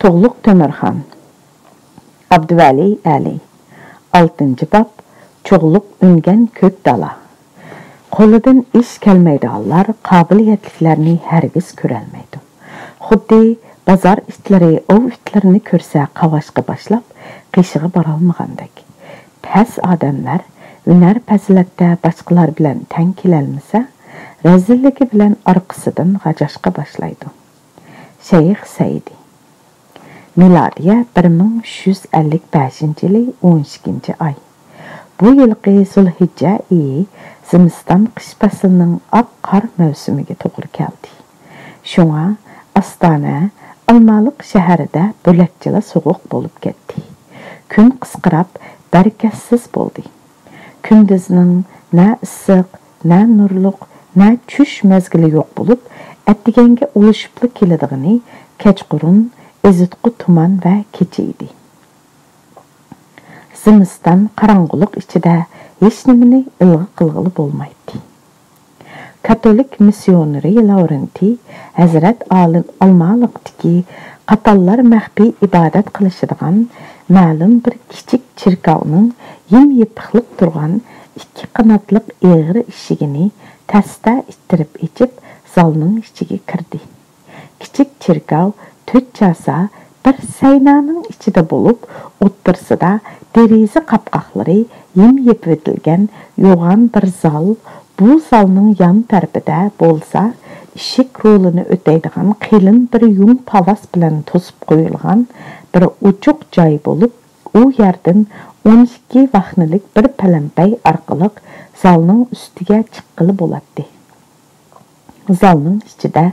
Çoğluq Tömürxan Abdüvəli Əli 6-cı bab Çoğluq üngen kök dala Qoludan iş gəlməydiğanlar qabiliyyətliklərini hərgiz körəlməydi. Xuddi bazar itləri ov itlərini körsə qavaşqı başlap, qışığı baralmağandak. Pəs adamlar ünər pəzilətdə başqalar bilən tən kiləlməsə, rəzilligi bilən arqısıdan qacaşqa başlaydı. Şeyx Seydi Miladiyə 1355 yılı 12-ci ay. Bu yılqı Zulhiccə iyi zimistan qış fəslinin aq qar mövsümüge toğru gəldi. Şuna Astana, Almalıq şəhərdə böləkcələ soğuq olub getdi. Gün qısqırab, bərəkətsiz boldu. Gündüzünün nə ıssıq, nə nurluq, nə çüş məzgili yox bulub, ətdigəngə oluşublu kilidiyini keçqurun, ezitqu tuman və keçi idi. Zimistan qarangılıq içində heç nimini ılğı qılğılı bolmaydı. Katolik misyoneri Laurenti Həzrət Almalıqdaki qatallar məxfi ibadət qılışıdığan məlum bir kiçik çirkavının yem-yepıqlıq durğan iki qanatlıq eğri işigini təsdə ittirib içib zalının içigi kirdi. Kiçik çirkav tüccasa bir səynanın içində bolub, ottırsıda derizi qapqaqları yem-yep edilgən yoğan bir zal, bu zalının yan tərəfində bolsa, işik rolunu ötəydiğən qilin bir yung pavas bilən tosub qoyulğan bir ucuq cay bolub, o yerdən 12 vaxtnilik bir pələmbəy arqılıq zalının üstüge çıqqılı bolatdı. Zalının içində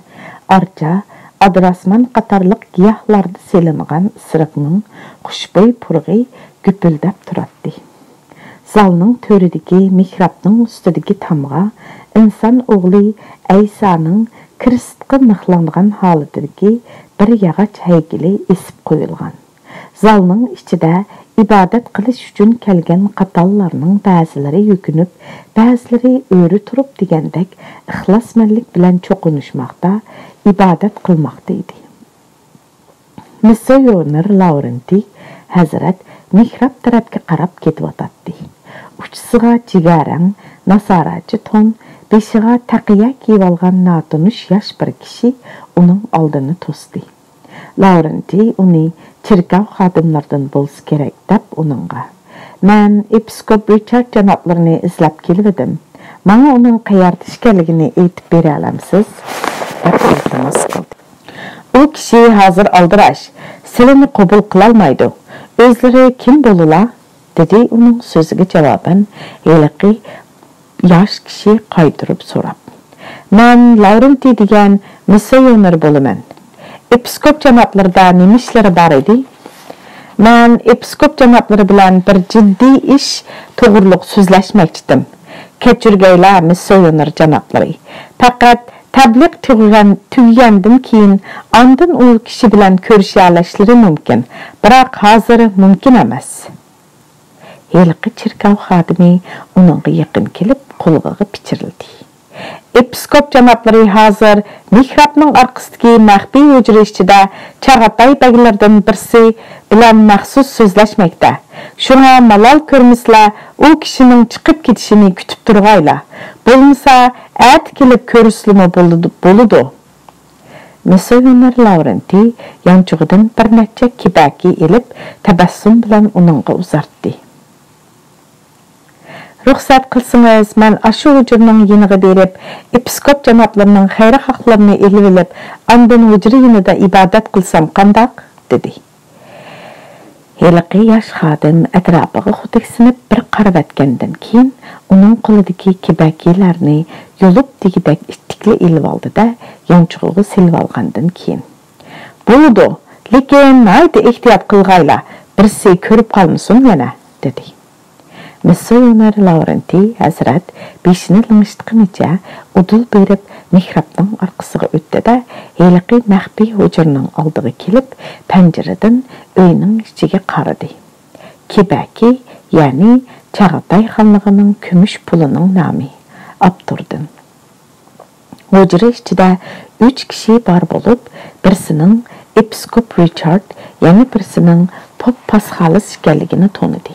arca, adrasman qatarlıq giyahlarda selinğan sırıqның xuşboy purği güpüldəb turatdı. Zalının törüdəki mihrabның üstüdəki tamğa insan oğlu Əysa'nın kiristqı nıxlanğan halıdırki bir yağaç heykeli esib qoyulğan. Zalının içində ibadət qilish üçün gəlgən qatallarının bəziləri yükünüb, bəziləri öyrü turub degəndək ixlasmənlik bilən çoxunuşmaqda, ibadət qılmaqda idi. Missioner Laurenti Həzrət mihrab tərəfə qarab ketib atatdı. Uçsığa cigaran, nasaracı ton, beşiğa taqiya kiyib alğan natunuş yaş bir kişi onun aldığını tosdu. Laurenti onu çirkav xadimlardan bolsa gerek dep onunğa. Mən Episkop Richard canatlarını izlab kelibdim. Bana onun qayarda işkənligini eytib beri alamsız? O kişi hazır aldıraş, silini qabul qılalmaydı. Özleri kim bolula? Dedi onun sözüge cevabən, eliqi yaş kişi qaydırıb sorab. Mən Laurenti degen missioner bolumən. Episkop cemaatlarda nima işleri bar idi? Mən episkop cemaatları bilan bir ciddi iş to'g'riliq so'zlashmoqchidim. Kechirgaylar missioner cemaatları. Faqat tabliq tugagandan keyin ondan u kishi bilan ko'rishishlari mumkin, biroq hozir mumkin emas. Yilqi chirkav xodimi uningga yaqin kelib, qo'lg'iga pichirildi. Episkop cemaatları hazır mihrabның arqısidagi maxfiy hujra ichida Chag'atay baglardan birisi bilan maxsus so'zlashmoqda. Shuna malol ko'rmislar, u kishining chiqib ketishini kutib turg'aylar. Bo'lmasa, at kelib ko'rislimi bo'ladi. Missioner Laurenti yanchug'idan bir necha kibaki elib, tabassum bilan uningga uzatdi. Ruxsat qilsangiz, men aşı hujurning yeniga berib, episkop janoblarning xayri haqlarini elib olib, ondan hujra yinida ibodat qilsam qandaq? dedi. Heliqi yosh xodim atrofiga xutiksinib bir qarab atgandan keyin uning qo'lidagi kibakilarni yulib degidak ittikli elib oldi-da, yanchug'iga silib olgandan keyin. Bo'ldi, lekin mayda ehtiyot qilg'aylar, birisi ko'rib qolmasin yana, dedi. Missioner Laurenti Hazrat beşini lingishtiqinicha udul berib mihrabning orqasiga o'tdi-da, heliqi maxfiy hujurning oldiga kelib, panjaradan uyning ichiga qaradi. Kibaki, ya'ni Chag'atay xonligining kumush pulining nomi. Abturdin. Hujra ichida 3 kishi bor bo'lib, birisining episkop Richard yana birisining Pop Paschalis ekanligini tanidi.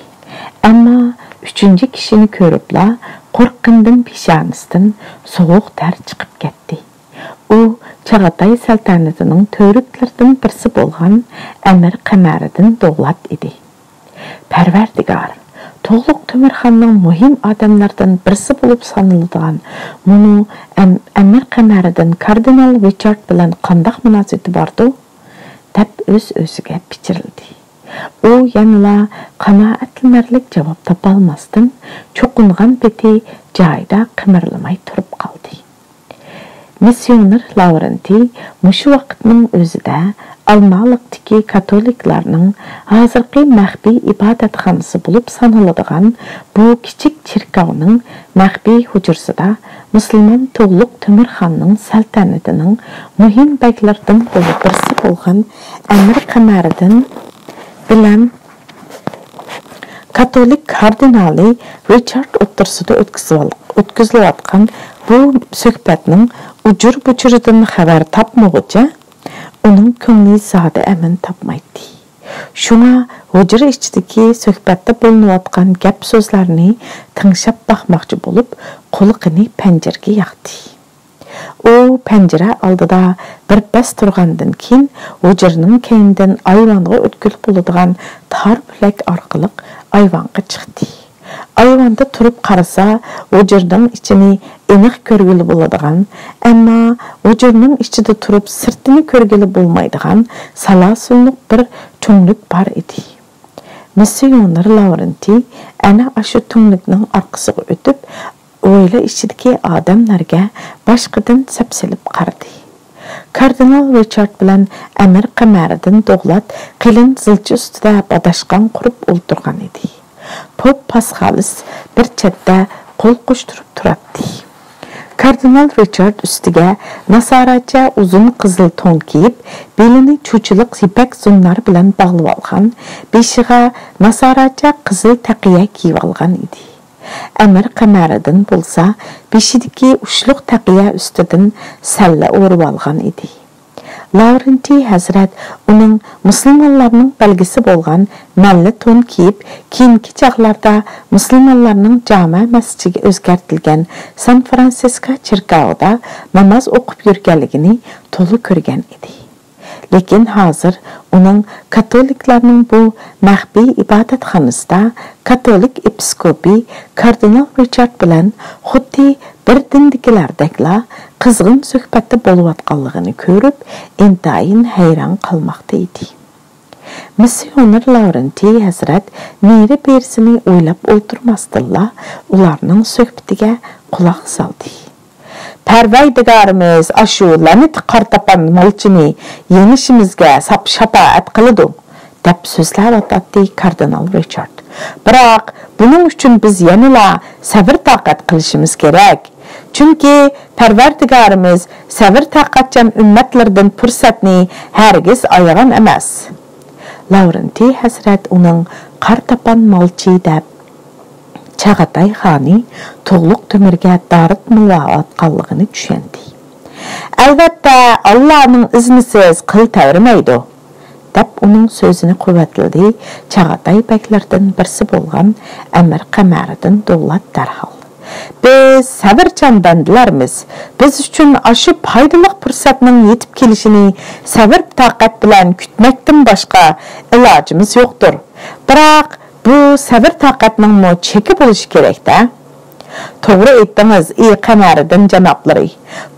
Ammo uchinchi kishini ko'ribla qo'rqqandan peshonasidan sovuq ter chiqib ketdi. U Chag'atay saltanatining to'riklaridan birisi bo'lgan Amir Qamariddin Davlat edi. Parvardigor, To'g'liq Temirxonning muhim odamlardan birisi bo'lib sanaladigan muni Amir Qamariddin kardinal Richard bilan qanday munosabati bordi? deb o'z-o'ziga pichirildi. U yanla qanoatlanarlik javob topolmasdan cho'qingan beti joyida qimirlamay turib qoldi. Missioner Lavrenti mushu vaqtning o'zida Almaliqdagi katoliklarning hozirgi maxfiy ibodatxonasi bo'lib sanaladigan bu kichik cherkovning maxfiy hujrasida musulmon To'g'liq Temirxonning saltanatining muhim baklaridan birisi bo'lgan Amir Qamariddin bilan katolik kardinali Richard o'ttirsida o'tkazilayotgan bu suhbatning ujur-buchuridan xabar topmoqcha uning ko'ngli zoda amin topmaydi. Shunga hujra ichidagi suhbatda bo'linayotgan gap so'zlarni tinglab boqmoqchi bo'lib, qo'liqini panjaraga yaqdi. U panjara oldida bir bas turgandan keyin hujraning keyindan ayvonga o'tkazib bo'ladigan tor bulak orqali ayvonga chiqdi. Ayvonda turib qarasa, hujraning ichini aniq ko'rgili bo'ladigan, ammo hujraning ichida turib sirtini ko'rgili bo'lmaydigan salasunliq bir cho'nglik bor edi. Missioner Lavrenti ana shu cho'nglikning orqasiga o'tib, o'yla ichidagi odamlarga boshqadan sapsilib qaradi. Kardinal Richard bilan Amir Qamariddin Davlat qilin zilchi ustida badashqon qurib o'ltirgan edi. Pop Paschalis bir chetda qo'l qo'shtirib turadi. Kardinal Richard ustiga nasoracha uzun qizil to'n kiyib, belini cho'chiliq ipak zunnar bilan bog'lab olgan, beshiga nasoracha qizil taqiya kiyib olgan edi. Amir Qamariddin bo'lsa, beshidagi ushliq taqiya ustidan salla o'rib olgan edi. Lavrenti Hazrat uning musulmonlarning belgisi bo'lgan malla to'n kiyib, keyingi chaqlarda musulmonlarning jami masjidiga o'zgartirilgan San Fransisko cherkovida namoz o'qib yurganligini to'liq ko'rgan edi. Lekin hozir uning katoliklarning bu maxfiy ibodatxonasida katolik episkopi kardinal Richard bilan xuddi bir dindikilardekla qizg'in suhbatda bo'layotganligini ko'rib, intayin hayron qolmoqda edi. Missioner Lavrenti Hazrat neri bersini o'ylab o'ltirmasdilla, ularning suhbatiga quloq soldi. Parvardigorimiz ashu lanit qartapan molchini yenishimizga shafaat qiladi, deb so'zlab o'tdi kardinal Richard. Biroq buning uchun biz yanala sabr taqat qilishimiz kerak. Chunki Parvardigorimiz sabr taqatchan ummatlardan fursatni hargiz ayagan emas. Lavrenti Hazrat uning qartapan molchi deb Chag'atay xoni To'g'liq Temirga darit muloqotganligini tushundi. Albatta, Allohning iznisiz qil tavirmaydi, deb uning so'zini quvvatladi Chag'atay baklaridan birisi bo'lgan Amir Qamariddin Davlat darhol. Biz sabrchan bandalarmiz. Biz uchun shu foydali fursatning yetib kelishini sabr taqat bilan kutmakdan boshqa ilojimiz yo'qdir. Biroq bu sabr taqatning cheki bo'lishi kerak-da. To'g'ri aytdingiz, ey Qamariddin janoblari.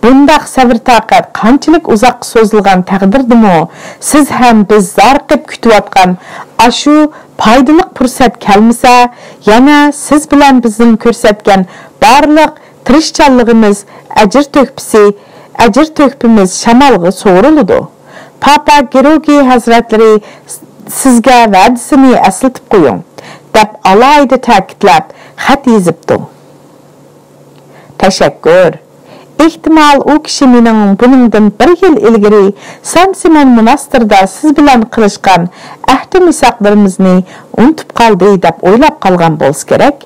Bundaq sabr taqat qanchalik uzoq so'zilgan taqdirdimi, siz ham biz zarqib kutayotgan shu foydali fursat kelmasa, yana siz bilan bizning ko'rsatgan barliq tirishchanligimiz ajr to'kpimiz shamolga so'riladi. Papa Georgiy hazratlari sizga va'dasini aslatib qo'ying, deb alohida ta'kidlab xat yozibdi. Tashakkur. Ehtimol u kishi mening buningdan bir yil ilgari San Simon monastirida siz bilan qilishgan ahd misoqlarimizni unutib qoldi deb o'ylab qolgan bo'lsa kerak.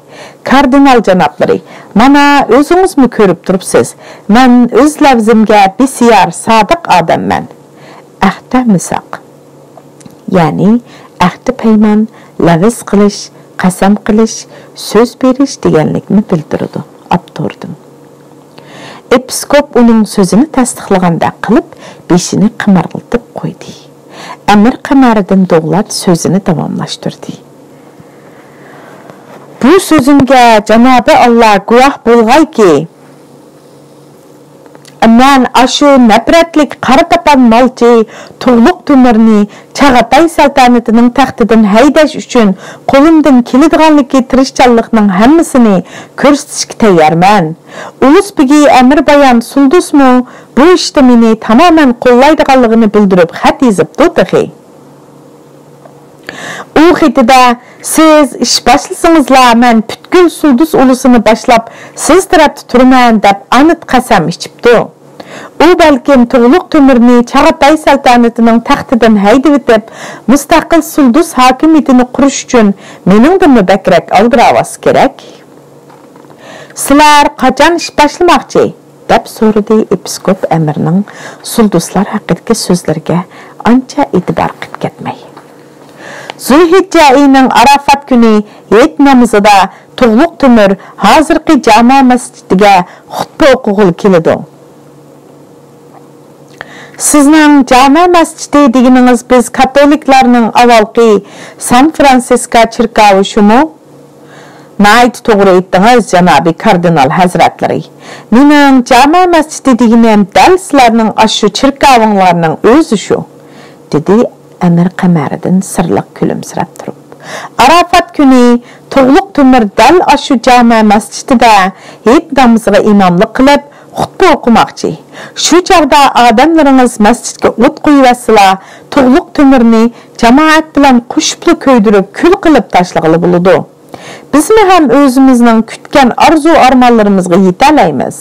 Kardinal janoblari, mana o'zingizmi ko'rib turibsiz. Men o'z lavzimga bisyor sodiq odamman. ahda misaq, ya'ni ahdi payman, laviz qilish, qasam qilish, so'z berish deganlikni bildiradi aptordan. Episkop uning so'zini tasdiqlaganda qilib, beshini qimirg'iltib qo'ydi. Amir Qamariddin Davlat so'zini davomlashtirdi. Bu so'zimga Janobi Alloh guvoh bo'lg'ayki, men ashu nafratlik qara tapan molchi Tug'luq Tumirni Chag'atay saltanatining taxtidan haydash uchun qo'limdan keladiganligi tirishchanlikning hammasini ko'rsatishga tayyorman. Ulus bigi Amir Bayan Suldusmu bu ishda meni tamoman qo'llaydiganligini bildirib xat yozibdi. U xatida siz ish boshlasangiz, men butkul Suldus ulusini boshlab siz tarafda turman deb aniq qasam ichibdi. U balkim Tug'luq Tumirni Chag'atay saltanatining taxtidan haydab o'tib, mustaqil Suldus hokimiyatini qurish uchun meningdan bakrak aldiravas kerak. Sizlar qachon ish boshlamoqchi? deb so'radi episkop Amirning Sulduslar haqidagi so'zlariga ancha e'tibor qilib ketmay. Zulhijja oyining Arafat kuni yet namozida Tug'luq Tumir hozirgi jama masjidiga xutba o'qig'ili keladi. Sizning jama masjidi deganingiz biz katoliklarning avvalgi San Fransisko chirkavi shumi? Nayt to'g'ri aytdingiz, janobi kardinal hazratlari. Mening jama masjidi deganim dal sizlarning ashu chirkavinglarning o'zi shu, dedi Amir Qamariddin sirliq kulimsirab turib. Arafat kuni Tug'luq Tumir dal ashu jama masjidida hit namoziga imomlik qilib xutba o'qimoqchi. Shu chog'da odamlaringiz masjidga o't qo'yasizlar, Tug'luq Tumirni jamoat bilan qo'shib ko'ydirib, kul qilib tashlag'ili bo'ladi. Bizmi ham o'zimizning kutgan arzu-armonlarimizga yeta olamiz.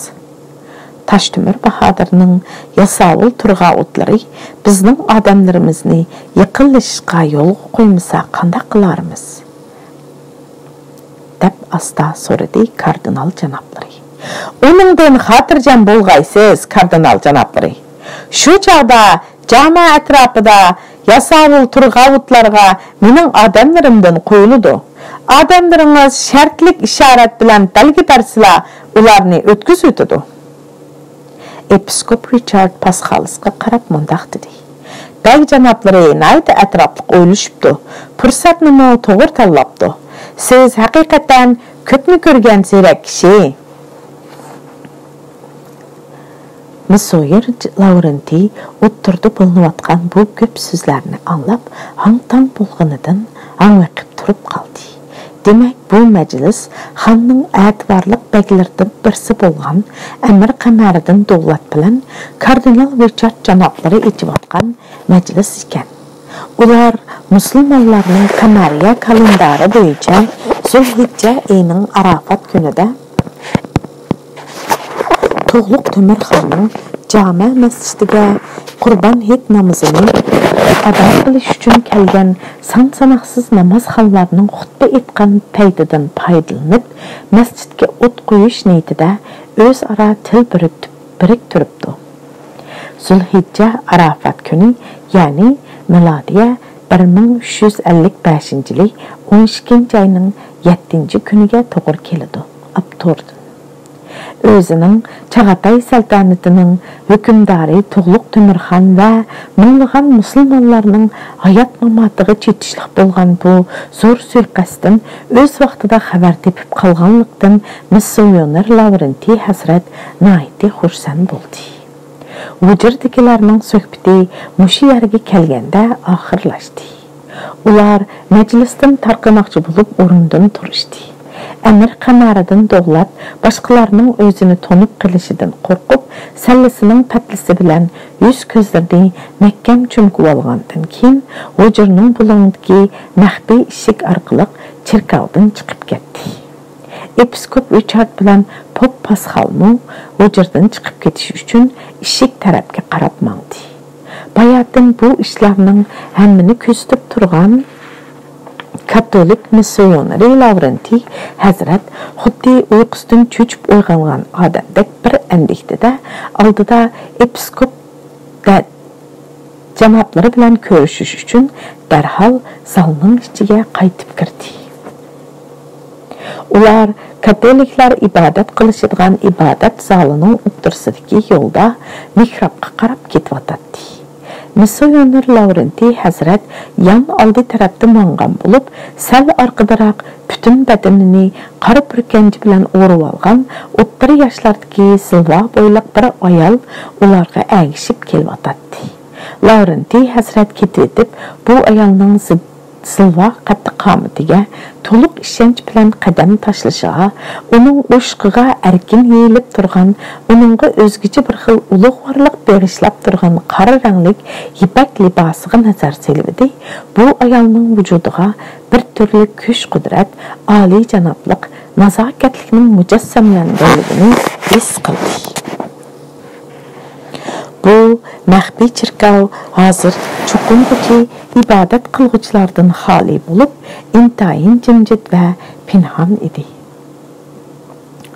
Toshtemir Bahodirning yasovul turg'a o'tlari bizning odamlarimizni yiqilishga yo'l qo'ymasa qanday qilarmiz? deb asta so'radi kardinal janoblari. Uningdan xotirjam bo'lg'aysiz, kardinal janoblari. Shu chog'da jama atrofida yasovul turg'a o'tlarga mening odamlarimdan qo'yiladi. Odamlaringiz shartlik ishorat bilan belgi bersizlar, ularni o'tkazib o'tadi. Episkop Richard Pascalsga qarab mundaq dedi. Bey janoblari nayda atrofliq o'ylashibdi. Fursatni to'g'ri tanlabdi. Siz haqiqatan ko'pni ko'rgan ziyrak kishi. Missoyer Laurenti o'ttirdi bo'linayotgan bu ko'p so'zlarni anglab, hang-tang bo'lganidan ang'aqib turib qoldi. Demak, bu majlis xonning e'tiborli beklaridan birisi bo'lgan Amir Qamariddin Davlat bilan kardinal Richard janoblari echayotgan majlis ekan. Ular musulmonlarning qamariya kalendari bo'yicha Zulhijja oyining Arafat kunida Tug'luq Tumir xonning jama masjidiga Qurban Hayit namozini ado qilish uchun kelgan son-sanoqsiz namozxonlarning xutba etgan paytidan foydalanib, masjidga o't qo'yish niyatida o'zaro til biriktiribdi. Zulhijja Arafat kuni, ya'ni milodiya 1355-yil 12-oyning 7-kuniga to'g'ri keladi. Aptordi. O'zining Chag'atay saltanatining hukmdori Tug'luq Tumirxon va minglagan musulmonlarning hayot mamotiga chetishlik bo'lgan bu zo'r suiqasddan o'z vaqtida xabar tepib qolganlikdan Missioner Laurenti hazrat nihoyatda xursand bo'ldi. Vujirdagilarning suhbati mushu yerga kelganda oxirlashdi. Ular majlisdan tarqamoqchi bo'lib o'rindan turishdi. Amir Qamariddin Davlat boshqalarning o'zini tonib qilishidan qo'rqib, sallasining patlisi bilan yuz ko'zlarini mahkam chumkib olgandan keyin hujurning bulongdagi maxfiy eshik orqali chirkavdan chiqib ketdi. Episkop Richard bilan Pop Pascalmu hujurdan chiqib ketish uchun eshik tarafga qarab mangdi. Bayatdan bu ishlarning hammani kuzatib turgan Katolik missioneri Laurenti hazrat xuddi uyqusidan cho'chib uyg'ongan odamdek bir andikdida oldida episkop janoblari bilan ko'rishish uchun darhol zalning ichiga qaytib kirdi. Ular katoliklar ibodat qilishadigan ibodat zalining o'rtasidagi yo'lda mihrobga qarab ketyotdi. Missioner Lavrenti Hazrat yan oldi tarafda mangan bo'lib, sal orqadaroq butun badanini qora purkanchi bilan o'rib olgan 30 yoshlardagi silva bo'yliq bir ayol ularga agishib kelyotdi. Lavrenti Hazrat ketib, bu ayolning silva qattiq qomatiga to'liq ishonch bilan qadam tashlashiga, uning o'shqiga erkin yeyilib turgan, uningga o'zgacha bir xil ulug'vorlik bag'ishlab turgan qora ranglik ipak libosiga nazar soldi. Bu ayolning vujudiga bir turli kuch-qudrat, oliy janoblik, nazokatlikning mujassamlanganligini his qildi. Bu maxfiy chirkov hozir chuqurki ibodat qilguvchilardan xoli bo'lib, intayin jimjit va pinhon edi.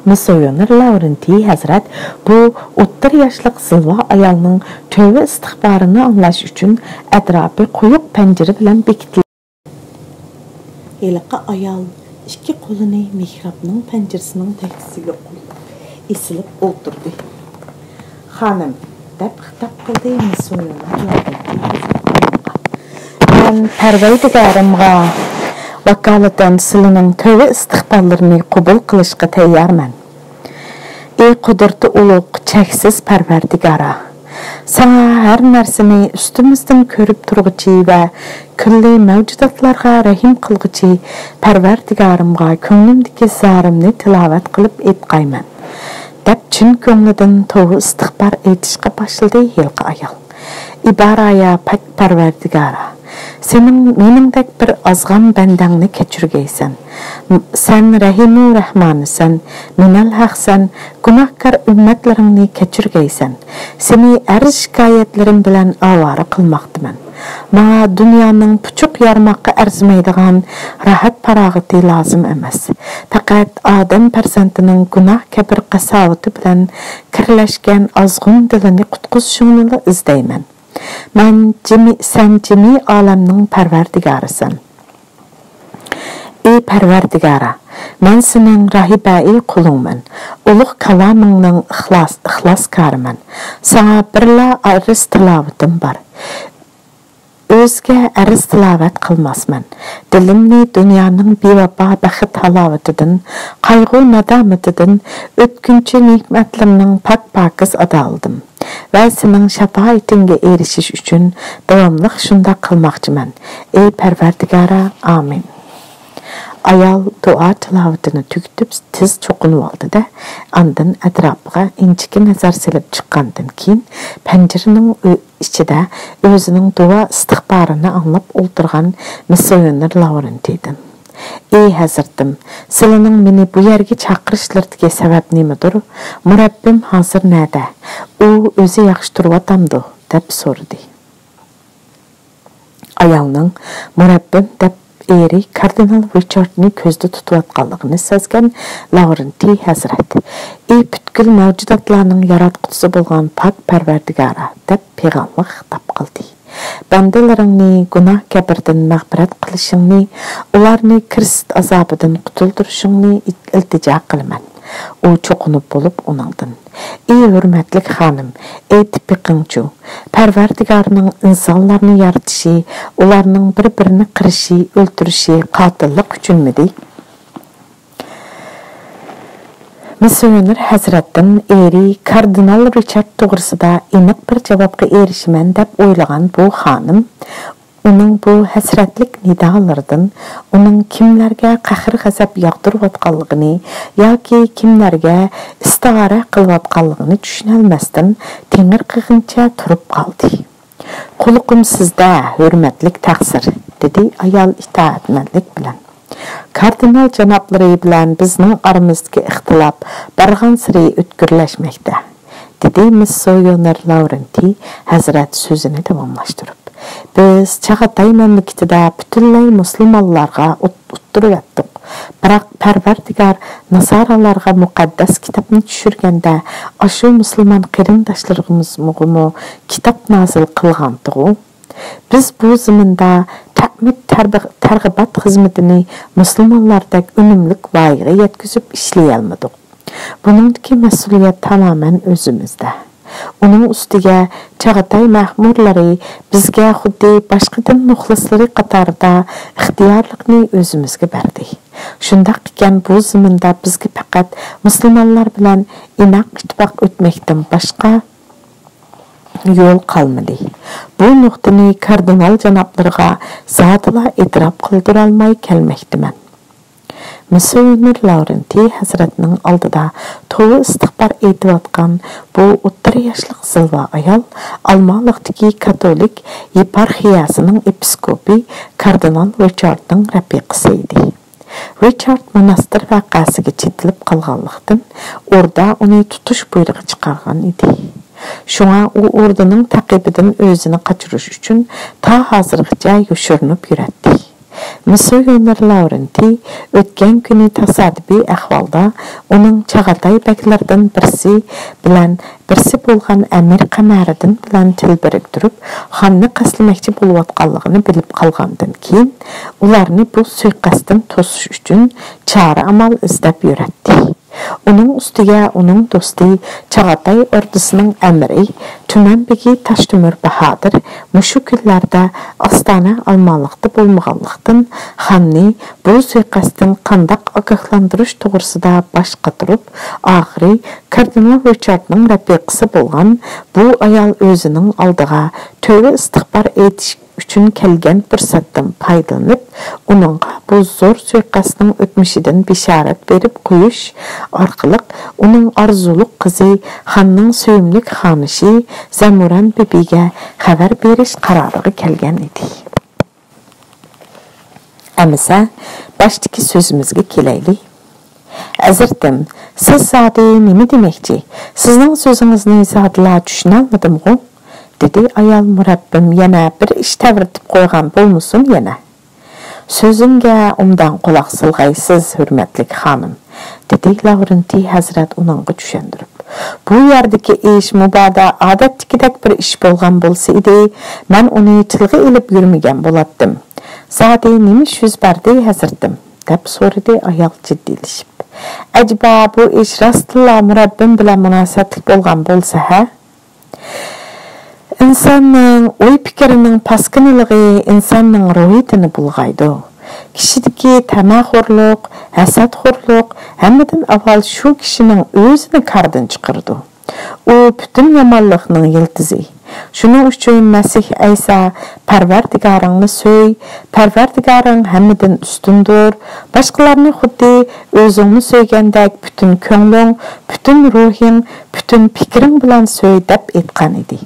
Missioner Lavrenti Hazrat bu 30 yoshlik silva ayolning tövbe istig'forini anglash uchun atrofi quyuq panjara bilan bekitildi. Eliqa ayol ikki qo'lini mihrobning panjarasining tagisiga qo'yib, esilib o'tirdi. "Xonim," deb xitob qildi Missioner Lavrenti Hazrat. "Men Parvardigorimga vakolatan sizlarning tövbe istig'forlarini qabul qilishga tayyorman. Ey qudrati ulug', cheksiz Parvardigora, sana har narsani ustimizdan ko'rib turg'uchi va kulli mavjudotlarga rahim qilg'uchi Parvardigorimga ko'nglimdagi zarimni tilovat qilib aytqayman," deb chin ko'nglidan tövbe istig'for aytishga boshladi yilqi ayol. "Ibaraya pak Parvardigora, sening meningdek bir ozg'an bandangni kechirgaysan. Sen Rahimu Rahmonisan, minal haqsan, gunohkor ummatlaringni kechirgaysan. Seni arz shikoyatlarim bilan ovora qilmoqdiman. Menga dunyoning puchuq yarmoqqa arzimaydigan rahat parog'ati lozim emas. Faqat odam farzandining gunoh kabir qasovati bilan kirlashgan ozg'un dilini qutqizishingni izlayman. Sen jimi olamning parvardigorisan. Ey Parvardigora, men sening rahibai qulingman. Ulug' kalomingning ixloskoriman. Sana birla arz tilovatim bor. O'zga arz tilovat qilmasman. Dilimni dunyoning bevafo baxt halovatidan, qayg'u nadomatidan, o'tkinchi ne'matlarning pak-pokiz adoldim. Va sening shafoatingga erishish uchun davomli shunda qilmoqchiman. Ey Parvardigora, amin. Ayol duo tilovatini tugitib tiz cho'qinib oldi-da, ondan atrofiga inchiki nazar silib chiqqandan keyin panjaraning ichida o'zining duo istig'forini anglab o'tirgan Missioner Lavrentidan: "Ey Hazratim, sizlarning meni bu yerga chaqirishlaridagi sabab nimadir? Murabbim hozir nada? U o'zi yaxshi turyotamdi?" deb so'radi. Ayolning murabbim deb eri kardinal Richardni ko'zda tutayotganligini sezgan Lavrenti Hazrat: "Ey butkul mavjudotlarning yaratquchisi bo'lgan pak Parvardigora," deb payg'ambar xitob qildi. "Bandalaringni gunoh kabirdan mag'firat qilishingni, ularni kirist azobidan qutuldirishingni iltijo qilaman." U cho'qinib bo'lib uningdan: "Ey hurmatli xonim, ey tipiqingchu, Parvardigorning insonlarni yaratishi, ularning bir-birini qirishi, o'ltirishi qotillik uchunmidi?" Missioner Hazratdan eri kardinal Richard to'g'risida aniq bir javobga erishiman deb o'ylagan bu xonim, uning bu hasratlik nidolaridan uning kimlarga qahr-g'azab yoqtirayotganligini yoki kimlarga istihora qilayotganligini tushunolmasdan temir qig'incha turib qoldi. "Quliqim sizda, hurmatli taqsir," dedi ayol itoatmandlik bilan. "Kardinal janoblari bilan bizning oramizdagi ixtilof bargan siri o'tkirlashmoqda," dedi Missioner Lavrenti Hazrat so'zini davomlashtirib. "Biz Chag'atay mamlakatida butunlay musulmonlarga o'ttirib, biroq Parvardigor nasoralarga muqaddas kitobni tushirganda, ashu musulmon qarindoshlarimizga kitob nozil qilgan-ku," Biz bu zimində tərg'ibat xizmetini Müslümanlardek ünümlük vayiga yetkizib işleyelmedik. Buningdaki mesuliyet tamamen özümüzde. Onun üstüge Çağatay mahmurları bizge xuddi başqa din muxlislari qatarida ixtiyorlikni özümüzge berdi. Şundaq ekan bu zimində bizge faqat Müslümanlar bilan inoq ittifoq o'tmakdan boshqa yo'l qolmadi. Bu nuqtani kardinal janoblarga zotila e'tirof qildirolmay kelmoqdaman. Missioner Laurenti Hazretning oldida to'g'ri istig'for etayotgan bu o'rta yoshlik zilva ayol Almaliqdagi katolik yeparxiyasining episkopi kardinal Richardning rafiqasi edi. Richard monastir vaqasiga chetilib qolganlikdan orda uni tutish buyrug'i chiqargan edi. Shunga u ordaning taqibidan o'zini qochirish uchun ta hozirgacha yoshirinib yuradi. Missioner Laurenti o'tgan kuni tasodifiy ahvolda uning Chag'atay baklardan birisi bo'lgan Amir Qamariddin bilan til biriktirib, xonni qaslamoqchi bo'layotganligini bilib qolgandan keyin ularni bu suiqasddan to'sish uchun chora amal izlab yuradi. Uning ustiga uning do'sti Chag'atay ordisining amiri Tumanbegi Tashtemir Bahodir mushu kunlarda Ostona Almaliqda bo'lmaganlikdan xonni bu suiqasddan qandoq ogohlantirish to'g'risida bosh qotirib, oxiri kardinal Richardning rafiqasi bo'lgan bu ayol o'zining oldiga to'g'ri istig'for etish uchun kelgan fursatdan foydalanib, uningga bu zo'r suiqasdning o'tmishidan bishorat berib qo'yish orqali uning orzuliq qizi xonning suyimlik xonishi Zamuran bibiga xabar berish qaroriga kelgan edi. Amisa, başdaki sözümüzge kelaylik. Azirtim, siz zodi nima demoqchi? Sizning so'zingizni zodila tushunolmadim-ku, dedi ayol murabbim yana bir ish tavritib qo'ygan bo'lmasin yana. So'zimga umdan quloq solg'aysiz, hurmatli xonim, dedi Laurenti Hazrat uningga tushundirib. Bu yerdagi ish mubodo odatdagidek bir ish bo'lgan bo'lsa edi, men uni tilga ilib yurmagan bo'lardim. Zodi nima yuz berdi hazratim, deb so'radi ayol jiddiylashib. Acaba bu ish rostla murabbim bilan munosabatli bo'lgan bo'lsa, ha? İnsanning o'y fikrining paskinligi insonning ruhiyatini bulg'aydi. Kishidagi tamaxurlik, hasadxurlik hammadan avval shu kishining o'zini qardan chiqardi. U butun yomonlikning yiltizi. Shuning uchun Masih Aysa Parvardigoringni so'y, Parvardigoring hammadan ustundir. Boshqalarni xuddi o'zingni so'ygandek butun ko'ngling, butun ruhing, butun fikring bilan so'y deb aytgan edi.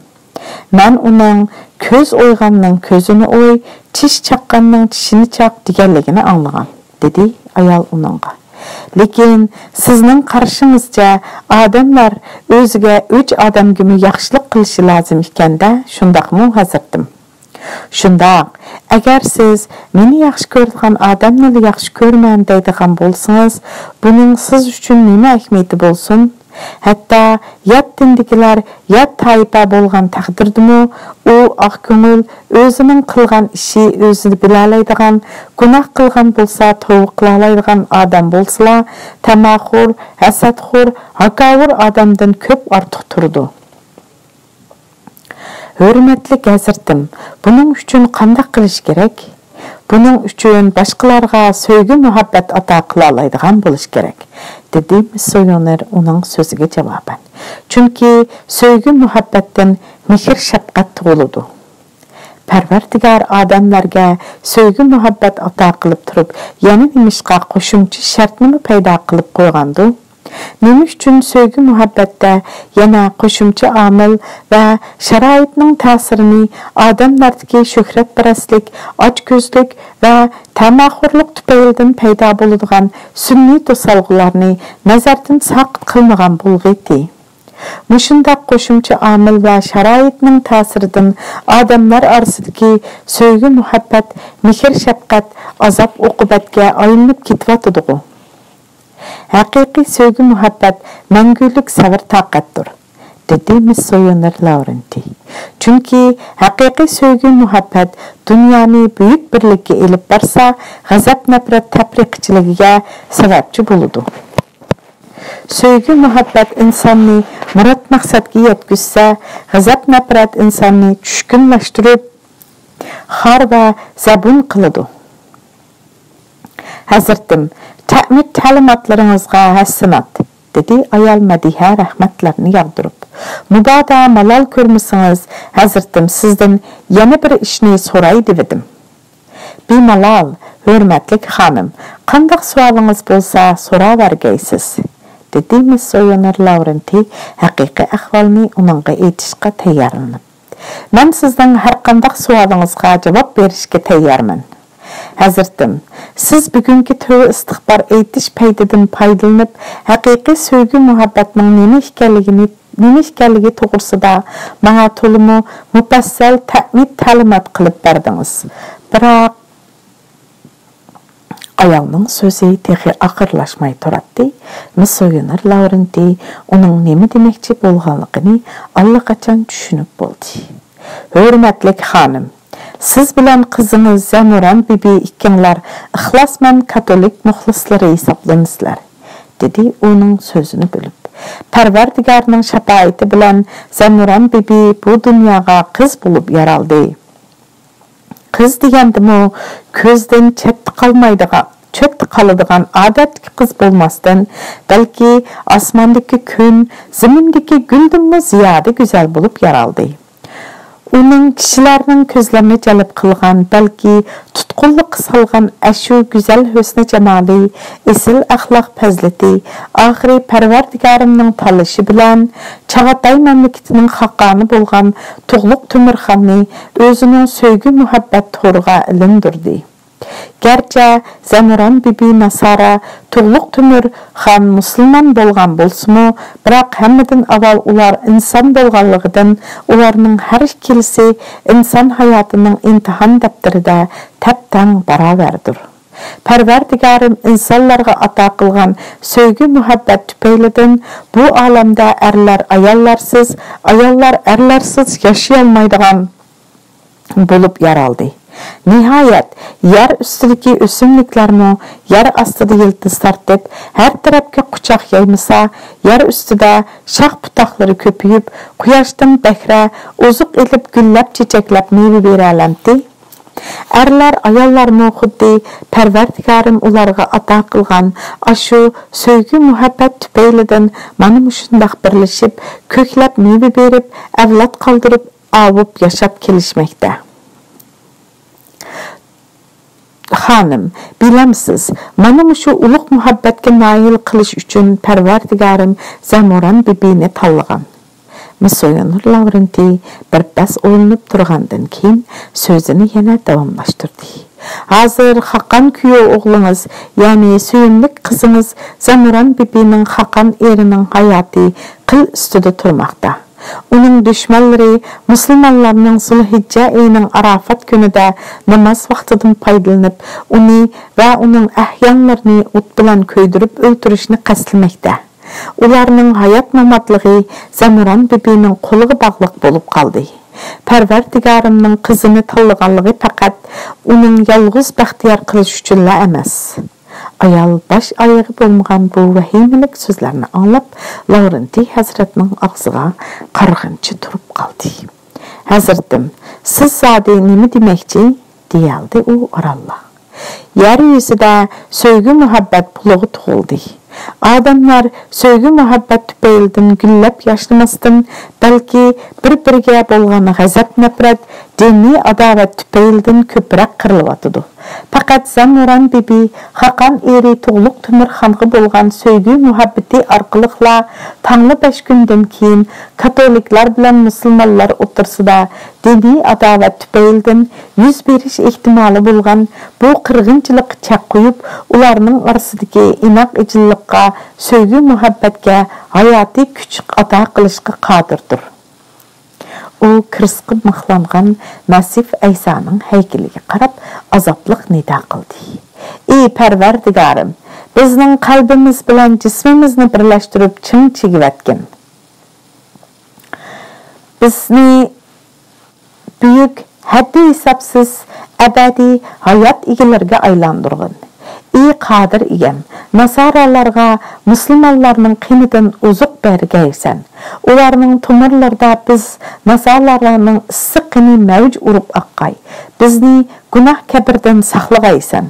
Men uning ko'z o'yganning ko'zini o'y, tish chaqqanning tishini chaq deganligini anglagan, dedi ayol uningga. Lekin sizning qarashingizcha odamlar o'ziga uch odamga yaxshilik qilishi lozim ekanda, shundaqmi hazratim? Shundaq, agar siz meni yaxshi ko'rgan odamni yaxshi ko'rman deydigan bo'lsangiz, buning siz uchun nima ahamiyati bo'lsin? Hatta yat dindikilar yat taipa bo'lgan taqdirdimi, u oq ko'ngil o'zining qilgan ishi o'zini bilalaydigan, gunoh qilgan bo'lsa tavba qilalaydigan odam bo'lsa, tamaxur, hasadxur, hakavur odamdan ko'p ortiq turdi. Hurmatli hazratim, buning uchun qanday qilish kerak? Buning uchun boshqalarga sevgi muhabbat ato qila oladigan bo'lish kerak, dedi missioner uning so'ziga javoban. Chunki sevgi muhabbatdan mehr shafqat tug'iladi. Parvardigor odamlarga sevgi muhabbat ato qilib turib, yana nimishqa qo'shimcha shartni paydo qilib qo'ygandi? Nima uchun sevgi muhabbatda yana qo'shimcha omil va sharoitning ta'sirini odamlardagi shuhratparastlik, ochko'zlik va tamaxurlik tufaylidan paydo bo'ladigan sunniy to'salg'ularni nazardan saqit qilmagan bo'lg'iti. Mushundaq qo'shimcha omil va sharoitning ta'siridan odamlar orasidagi sevgi muhabbat, mehr shafqat azob uqubatga aylanib ketyotdi. Haqiqiy sevgi muhabbat mangulik sabr taqatdir, dedi Miss Sawyer Laurenti. Çünki haqiqiy sevgi muhabbat dunyoni büyük birlikka elib barsa, g'azab nafrat tafriqchiligiga sababchi bo'ladi. Sevgi muhabbat insonni murad maqsadga yetkazsa, g'azab nafrat insonni tushkunlashtirib, xor va zabun qiladi. Hazratim, ta'limotlaringizga hassanat, dedi ayol Madiha rahmatlarini yağdırıp. Mubada malal ko'rmasangiz, hazratim, sizdan yana bir ishni so'ray dedim. Bemalol, hurmatli xonim, qanday savolingiz bo'lsa so'ravergaysiz, dedi Miss Sawyer Laurenti haqiqiy ahvolni uningga aytishga tayyorlanib. Men sizdan har qanday savolingizga javob berishga tayyorman. Hazratim, siz bugungi tövbe istighbar aytish paytidan foydalanib, haqiqiy sevgi muhabbatning nima ekanligi to'g'risida menga to'liq mufassal ta'limot qilib berdingiz. Biroq ayolning so'zi texi oxirlashmay turadi. Miss Sawyer Laurenti uning nima demoqchi bo'lganligini allaqachon tushunib bo'ldi. Hurmatli xonim, siz bilan qizingiz Zamuran bibi ikkinglar ixlosman katolik muxlislari hisoblansizlar, dedi uning so'zini bo'lib. Parvardigorning shafoati bilan Zamuran bibi bu dunyoga qiz bo'lib yaraldi. Qiz degandimi, ko'zdan chetda qoladigan odatli qiz bo'lmasdan, balki osmondagi kun, zamindagi guldanmi ziyoda go'zal bo'lib yaraldi. Uning kishilarning ko'zlarini jalb qilgan, balki tutqunlik solgan ashu go'zal husni jamoli, esil axloq fazilati, oxiri Parvardigorimning tanlashi bilan Chag'atay mamlakatining xaqoni bo'lgan Tug'luq Temirxonni o'zining sevgi muhabbat to'riga ilindirdi. Gerçi Zamuran bibi Nasara Tug'luq Temirxon musulmon bo'lgan bo'lsa-mu, biroq hammadan avval ular inson bo'lganligidan ularning har ikkisi inson hayotining imtihon daftarida tap-tang barobardir. Parvardigorim insonlarga ato qilgan sevgi muhabbat tufaylidan bu olamda erlar ayollarsiz, ayollar erlarsiz yashay olmaydigan bo'lib yaraldi. Nihayet yer üstündeki ösümliklerni yer astida yıldız tartib, her tarafga quchoq yaymasa, yer üstüde şax putaqlari köpüyüp, quyoshdan bakra ozuq elib gullab çiçeklab meyve beralamdi. Erlar ayollarni xuddi Parvardigorim ularga ato qilgan ashu sevgi muhabbat tufaylidan mana shundoq birlashib, ko'klab meyve berib, avlod qoldirib, avib yashab kelishmoqda. Xanım, bilamsiz, mana shu ulug' muhabbatga nail qilish uchun Parvardigorim Zamuran bibini tanlagan. Miss Sawyer Laurenti bir bas o'ylanib turgandan keyin so'zini yana davomlashtirdi. Hozir Xaqan kuyov o'g'lingiz, ya'ni suyimlik qizingiz Zamuran bibining Xaqan erining hayoti qil ustida turmoqda. Uning düşmanları musulmonlarning Zulhijja oyining Arafat kunida namoz vaqtidan foydalanib, uni va uning ahyonlarini o't bilan ko'ydirib o'ltirishni qasdlamoqda. Ularning hayot mamotligi Zamuran bibining qo'liga bog'liq bo'lib qoldi. Parvardigorimning qizini tanlaganligi faqat uning yolg'iz baxtiyor qilish uchunla emas. Ayol baş ayağı bo'lmagan bu vahimalik so'zlarni anglab, Laurenti hazratning og'ziga qarg'incha turib qoldi. Hazratim, siz zodi nima demoqchi? deyaldi u oralla. Yer yuzida sevgi muhabbat bulug'i tug'ildi. Odamlar sevgi muhabbat tufaylidan gullab yashnamasdan, balki bir-biriga bo'lgan g'azab nafrat, diniy adovat tufaylidan ko'proq qirilyotdi. Faqat Zamuran bibi Xaqan eri Tug'luq Temirxonga bo'lgan sevgi muhabbati orqali tangli 5 kundan keyin katoliklar bilan musulmonlar o'rtasida diniy adovat tufaylidan yuz berish ehtimoli bo'lgan bu qirg'inchilik chaq qo'yib, ularning orasidagi inoq ijillikqa, sevgi muhabbatga hayotiy kuch ato qilishga qodirdir. U kirsqib mixlangan Masif Aysoning haykaliga qarab azobliq nido qildi. Ey Parvardigorim, bizning qalbimiz bilan jismimizni birlashtirib chin chegivatgin. bizni büyük, haddi hesapsız, əbədi hayat egelerge aylandırğın. İyi qadir igem, nasaralarga Müslümanlarının qinidən uzuq bərgəysən. Onlarının tumurlarda biz nasaralarının ıssıq qini məvc urup aqqay. Bizni günah kəbirdən saxlığaysan.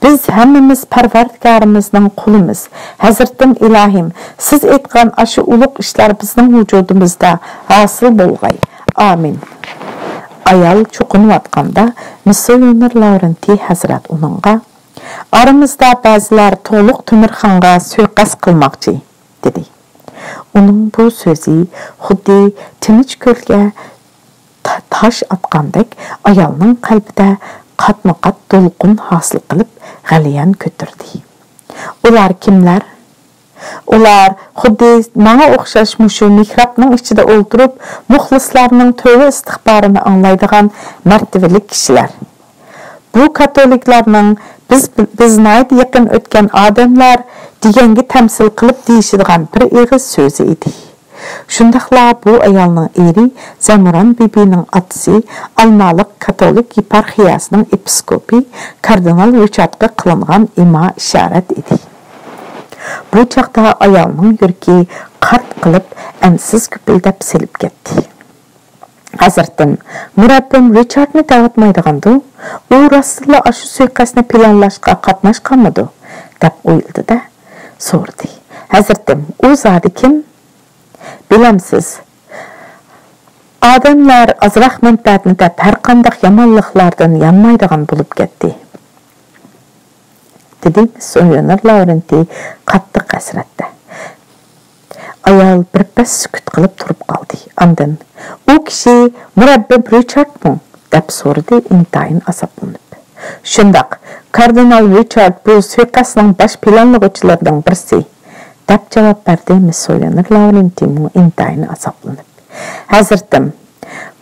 Biz həmmimiz Pərverdigarımızın qulumuz. Həzirtim ilahim, siz etqan aşı uluq işler bizning vücudumuzda hasıl bolğay. Amin. Ayal çoqunu atqanda Missioner Laurenti Hazrat onunğa aramızda bəziler to'liq Temirxonga suiqasd qilmoqchi dedi. Onun bu so'zi xuddi Tinch ko'lga tash atqandek ayolning qalbida qatma-qat to'lqin hosil qilib g'aliyan ko'tardi. Ular kimlar? Ular xuddi menga o'xshash mushu mihrobning ichida o'ltirib, muxlislarning tövbe istig'forini anglaydigan martabali kishilar. Bu katoliklarning biz nayt yaqin o'tgan odamlar deganga tamsil qilib deyishadigan bir eg'iz so'zi edi. Shundaqla bu ayolning eri Zamoran bibining otasi Almaliq katolik yeparxiyasining episkopi kardinal Richardga qilingan ima ishorat edi. Bu chaqda ayolning yuragi qart qilib, ansiz gupildab silib ketdi. Hazırtım, murabbim Richardni dağıtmaydıgandı. O rastla aşı suiqasdni planlashqa qatnashqanmidi deb o'yladi da so'rdi. Hazırtım, o zodi kim? Bilamsiz. Odamlar azroq manfaatni deb har qanday yomonliklardan yanmaydigan bo'lib ketdi. Dedi Missioner Laurenti qattiq hasratda. Ayol birpas sukut qilib turib qoldi. Ondan u kishi murabbim Richardmi deb so'radi intayin asablanib. Shundaq, kardinal Richard bu suiqasdning bosh planlovchilaridan birisi deb javob berdi Missioner Laurenti intayin asablanib. Hazirtim,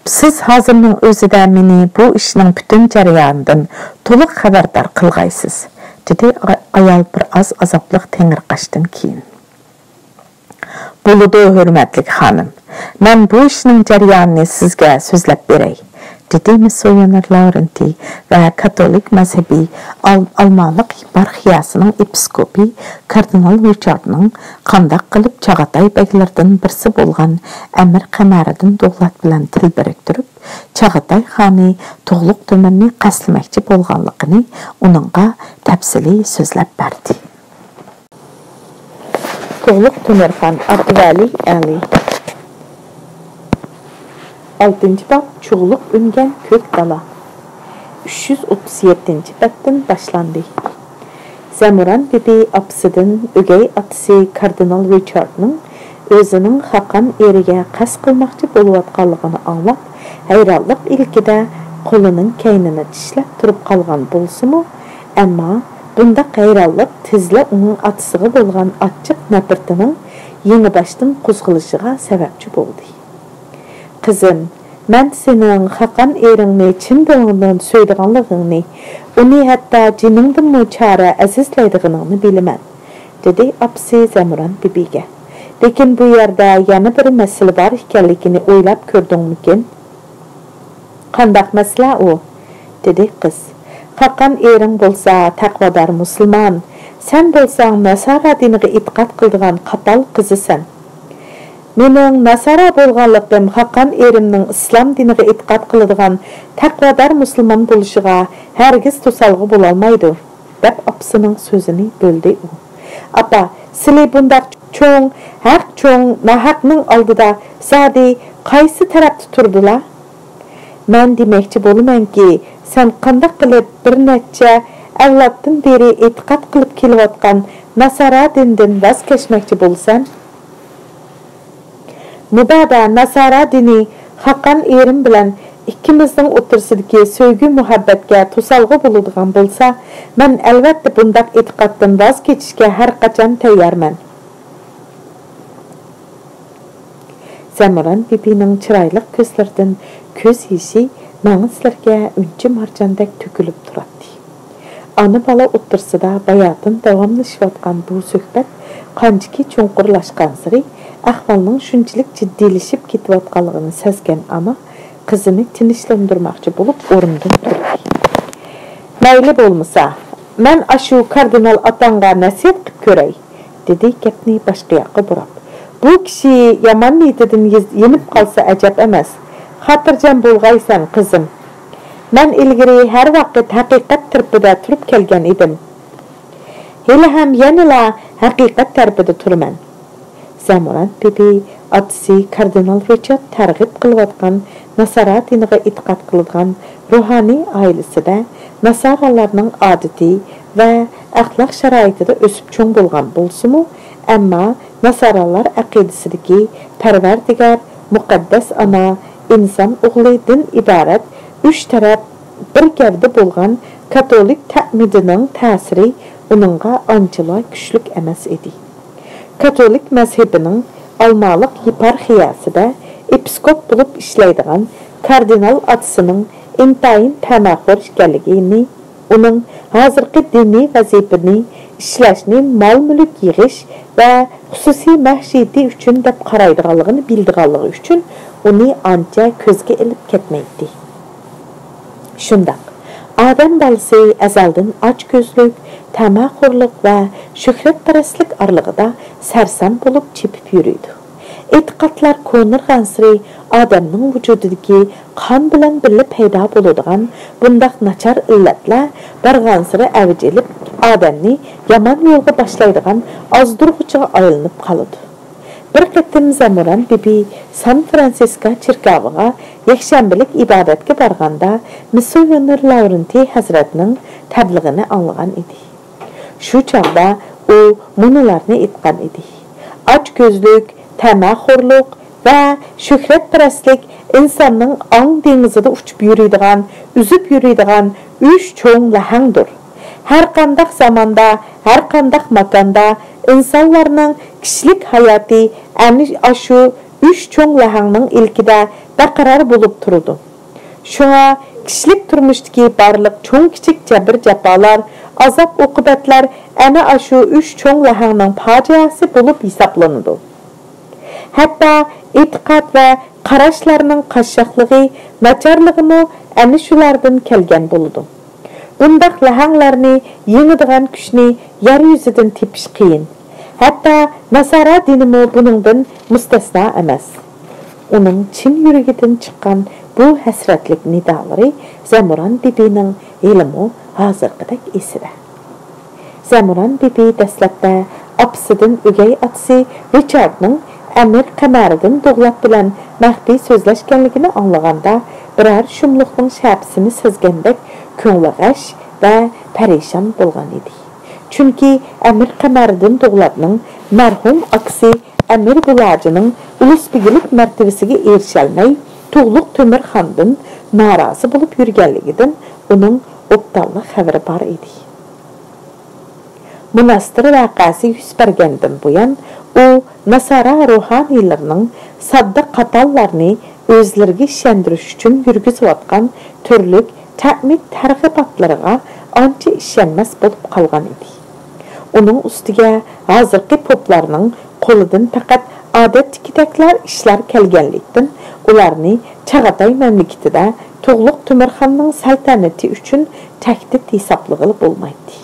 siz hozirning o'zida meni bu ishning butun jarayonidan to'liq xabardor qilg'aysiz, dedi ayol bir oz azobliq tengirqashdan keyin. Buludu hürmetli hanım. Men bu işning jarayonini sizga so'zlab beray, dedi Missioner Laurenti va katolik mazhabiy Almaliq yeparxiyasining episkopi kardinal Richardning qandaq qilib Chag'atay beglaridan birisi bo'lgan Amir Qamariddin Davlat bilan til biriktirib, Chag'atay xoni To'g'liq Temirni qaslamoqchi bo'lganligini uningga tafsiliy so'zlab berdi. To'g'liq Temirxon Abduvali Ali 6-bab Çuğluq Üngen Kök Dala 337 bapdan başlandı. Zamoran bibi apsıdan ögey atısı kardinal Richard'ның özünün Hakan eriga qas qilmoqchi bo'layotganligini anglab, hayronlik ilkida qo'lining kaynini tishlab turib qolgan bo'lsa-mu, ammo bunda hayronlik tezla uning atisiga bo'lgan achchiq nafratining yangi boshdan qo'zg'ilishiga sababchi bo'ldi. Qizim, men sening Hakan eringni chin dilingdan so'ydiganligingni, uni hatto jiningdan mo'chara azizlaydiganingni bilaman, dedi apsi Zamoran bibiga. Lekin bu yerda yana bir masala bor ekanligini o'ylab ko'rdingmikin? Qandaq masala u? dedi qiz. Hakan ering bo'lsa taqvodor musulmon, sen bo'lsang nasara diniga e'tiqod qiladigan qatal qizisan. Mening nasara bo'lganligim Hakan erimning islom diniga e'tiqod qiladigan taqvodor musulmon bo'lishiga hargiz to'salg'i bo'la olmaydi, deb apsining so'zini bo'ldi u. Apa, sizlar bundaq cho'ng, haq cho'ng, nahaqning oldida zodi qaysi tarafda turdilar? Men demoqchi bo'lamanki, sen qanday qilib bir necha avloddan beri e'tiqod qilib kelayotgan nasara dinidan voz kechmoqchi bo'lsan? Mubada nasara dini Hakan erim bilan ikkimizning o'tirsidagi sevgi muhabbatga to'salg'i bo'ladigan bo'lsa, men albatta bundaq e'tiqoddan voz kechishga har qachon tayyorman. Zamoran bibining chiroyli ko'zlaridan ko'z yoshi mang'izlarga uncha marjondek to'kilib turadi. Ana bola o'tirsida bayotdan davomlashayotgan bu suhbat qanchaki chunqurlashgan sari ahvolning shunchalik jiddiylashib ketayotganligini sezgan ama qizini tinchlantirmoqchi bo'lib o'rnidan turdi. Mayli bo'lmasa, men ashu kardinal otangga nasihat qilib ko'ray, dedi gapni boshqa yoqqa burab. Bu kishi yomon niyatidan yenib qolsa ajab emas. Xotirjam bo'lg'aysan qizim. Men ilgari har vaqt haqiqat tarafida turib kelgan edim. Hali ham yanala haqiqat tarafida turaman. Zamoran bibi otasi kardinal Richard targ'ib qilayotgan Nasara diniga e'tiqod qiladigan ruhoniy oilasida Nasaralarning odati va axloq sharoitida o'sib cho'ng bo'lgan bo'lsa-mu, ammo Nasaralar aqidasidagi Parvardigor, muqaddas ona, inson o'g'li din iborat 3 taraf bir gavda bo'lgan katolik ta'midining ta'siri uningga anchalik kuchli emas edi. Katolik mazhabining almaliq yeparxiyasida episkop bo'lib ishlaydigan kardinal otasining intayin tamaxur ekanligini, uning hozirgi diniy vazifani ishlashni mol-mulk yig'ish va xususiy mahshiyati uchun deb qaraydiganligini bildiganligi uchun uni ancha ko'zga ilib ketmaydi. Shundaq, odam balasi azaldan ochko'zlik, tamaxurlik va shuhratparastlik orlig'ida sarsam bo'lib chepib yuriydi. E'tiqodlar ko'nirg'ansiri odamning vujudidagi qon bilan birga paydo bo'ladigan bundaq nachar illatlar barg'ansiri avj elib, odamni yomon yo'lga boshlaydigan ozdirg'uchiga aylanib qoladi. Bir qatim Zamoran bibi San Fransisko cherkoviga yakshanbalik ibodatga borganda missioner Lavrenti hazratning tablig'ini anglagan edi. Shu chog'da u munolarni aytgan edi. Ochko'zlik, tamaxurlik va shuhratparastlik insonning ong dengizida uchib yuradigan, uzib yuradigan 3 cho'ng lahangdir. Har qanday zamonda, har qanday makonda insonlarning kishilik hayoti ana shu 3 cho'ng lahangning ilkida barqaror bo'lib turadi. Shunga kishilik turmushdagi barliq cho'ng kichik jabr jafolar, azob uqubatlar ana shu 3 cho'ng lahangning fojiasi bo'lib hisoblanadi. Hatto e'tiqod va qarashlarning qashshoqligi, nacharligimi ana shulardan kelgan bo'ladi. Bundaq lahanglarni yengadigan kuchni yer yuzidan tepish qiyin. Hatto Nasara dinimi buningdan mustasno emas. Uning chin yuragidan chiqqan bu hasratlik nidolari Zamoran bibining ilmi hozirgidek esida. Zamoran bibi dastlabda opasidan o'gay otasi Richardning Amir Qamaridan Do'g'lat bilan maxfiy so'zlashganligini anglaganda biror shumliqning shapsini sezgandek ko'ngli g'ash va parishon bo'lgan edi. Chunki Amir Qamaridan Do'g'latning marhum aksi Amir Bulajining ulusbigilik martabasiga erisholmay Tug'luq Temirxondan norozi bo'lib yurganligidan uning o'ptalliq xabari bor edi. Monastir vaqasi yuz bergandan buyon u Nasara ruhoniylarining sodda qatallarni o'zlariga ishontirish uchun yurgizayotgan turli ta'mid targ'ibotlariga ancha ishonmas bo'lib qolgan edi. Uning ustiga hozirgi poplarning qo'lidan faqat odatdagideklar ishlar kelganlikdan ularni Chag'atay mamlakatida Tug'luq Temirxonning saltanati uchun tahdid hisoblag'ili bo'lmaydi.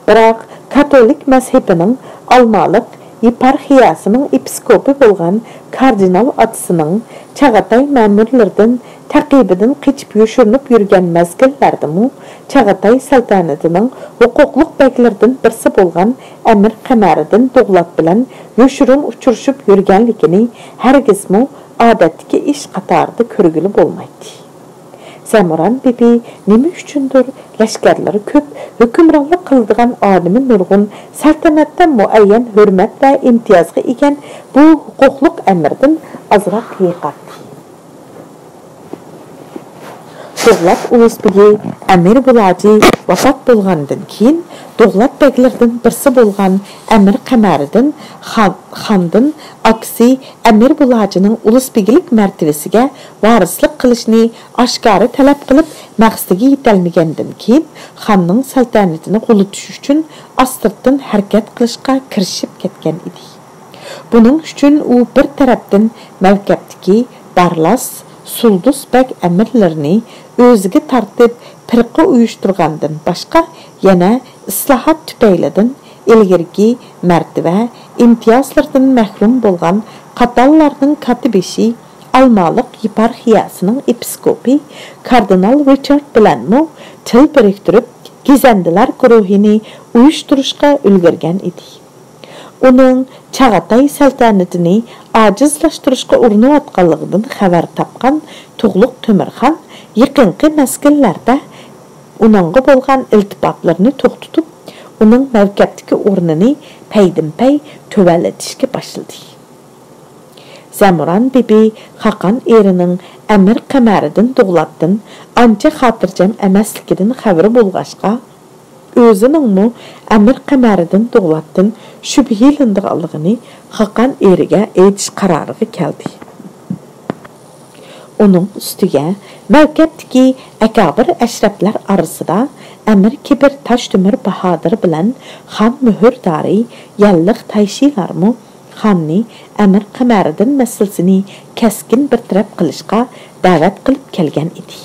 Biroq katolik mazhabining almaliq yeparxiyasining episkopi bo'lgan kardinal otasining Chag'atay ma'murlaridan taqibidan qechib yoshirinib yurgan mazgillardimi Chag'atay saltanatining huquqli beklaridan birisi bo'lgan Amir Qamaridan Do'g'lat bilan yoshirin uchrashib yurganligini hargizmi odatdagi ish qatorida ko'rgili bo'lmaydi. Zamoran bibi nima uchundir lashkarlari ko'p, hukmronlik qiladigan odami nurg'un, saltanatda muayyan hurmat va imtiyozga egan bu huquqliq amirdan ozroq yiqatdi. Do'g'lat ulusbigi Amir Bulaji vafot bo'lgandan keyin Do'g'lat beklaridan birisi bo'lgan Amir Qamaridan xondan aksi Amir Bulajining ulusbigilik martabasiga varislik qilishni oshkora talab qilib maqsadiga yetolmagandan keyin xonning saltanatini qo'litish uchun astirdan harakat qilishga kirishib ketgan edi. Buning uchun u bir tarafdan mavkabdagi Barlas, Suldus bek əmirlərini özüge tartib pirqi uyushturgandan başqa yana islohot tüpeylidən ilgirki mərtəbə imtiyazlardan məhrum bolğan qatallarning katibishi Almaliq yeparxiyasining episkopi kardinal Richard bilanmi til biriktirib Gizandilar guruhini uyushtirishga ulgurgan edi. Uning Chag'atay saltanatini ajizlashtirishga urinayotganligidan xabar topgan Tug'luq Temirxon yaqinqi maskanlarda uningga bo'lgan iltifotlarni to'xtatib, uning mavkabdagi o'rnini paydinpay to'valatishga boshladi. Zamoran bibi Xaqon erining Amir Qamaridan Tug'latdan ancha xotirjam emasligidan xabari bo'lg'ashqa, o'ziningmi Amir Qamaridan Tug'latdan shubhilandiganligini Xaqon eriga aytish qaroriga keldi. Uning ustiga mavkabdagi akabir ashraflar orasida Amir Kibir Toshtemir Bahodir bilan Xon Muhurdori yalliq tayshilarmi xonni Amir Qamaridan masalasini keskin bartaraf qilishga da'vat qilib kelgan edi.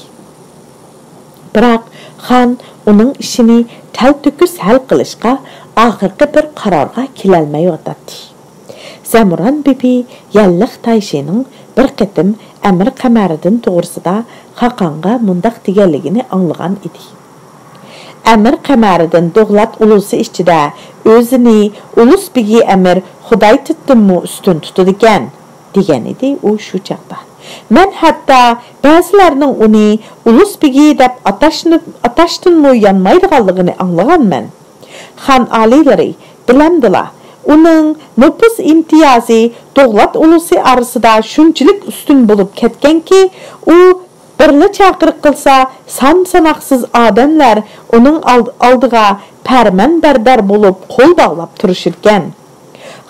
Biroq xon uning ishini talto'kis hal qilishga oxirgi bir qarorga kelolmayotdi. Zamoran bibi yalliq tayshining bir qitim Amir Qamaridan to'g'risida Xaqonga mundaq deganligini anglagan edi. Amir Qamaridan Tug'lat ulusi ichida o'zini ulus bigi Amir Xudoy tutdimmi ustun tutadi ekan degan edi u shu chaqda. Men hatto ba'zilarning uni ulus bigi deb atashtinmi yanmaydiganligini anglaganman. Xon oliylari bilamdilar. Uning nüfus imtiyozi Tug'lat ulusi orasida shunchalik ustun bo'lib ketganki, u birli chaqiriq qilsa son-sanoqsiz odamlar uning oldiga farman bardor bo'lib qo'l bog'lab turishirkan.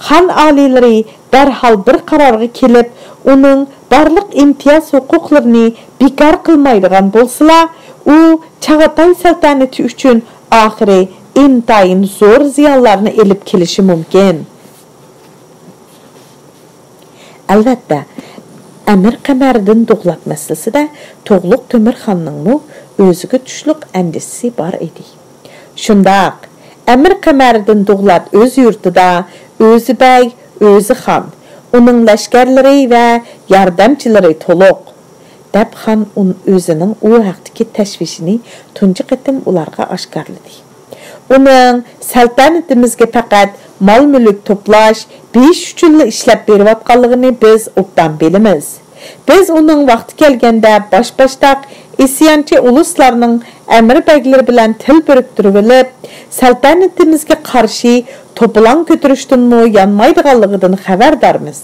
Xon oliylari darhol bir qarorga kelib, uning barliq imtiyoz huquqlarini bekor qilmaydigan bo'lsalar, u Chag'atay saltanati uchun oxiri intayin zo'r ziyonlarni elib kelishi mumkin. Albatta, Amir Qamaridan Tug'lat masalasida Tug'luq Temirxonning o'ziga tushliq andisi bor edi. Shundaq, Amir Qamaridan Tug'lat o'z yurtida o'zi bey, o'zi xon, uning lashkarlari va yordamchilari to'liq deb xon o'zining u haqdagi tashvishini tunji qitim ularga oshkorladi. Uning saltanatimizga faqat mol-mulk to'plash, besh uchun ishlab berayotganligini biz obdan bilamiz. Biz uning vaqti kelganda bosh-boshdoq isyanchi uluslarning amir beglari bilan til biriktirib olib, saltanatimizga qarshi to'polon ko'tarishdanmi yanmaydiganligidan xabardormiz.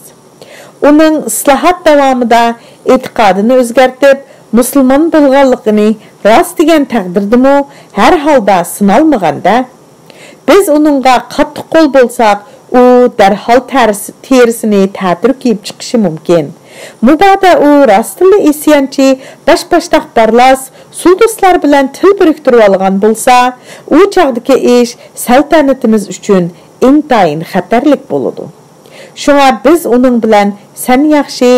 Uning islohot davomida e'tiqodini o'zgartib, musulmon bo'lganligini rost degan taqdirdimi har holda sinalmaganda, biz uningga qattiq qo'l bo'lsak, u darhol terisini ta'tir kiyib chiqishi mumkin. Mubada u rostli isyanchi bosh-boshdoq Barlas, Sulduslar bilan til biriktirib olgan bo'lsa, u chaqdagi ish saltanatimiz uchun intayin xatarlik bo'ladi. Shunga biz uning bilan sen yaxshi,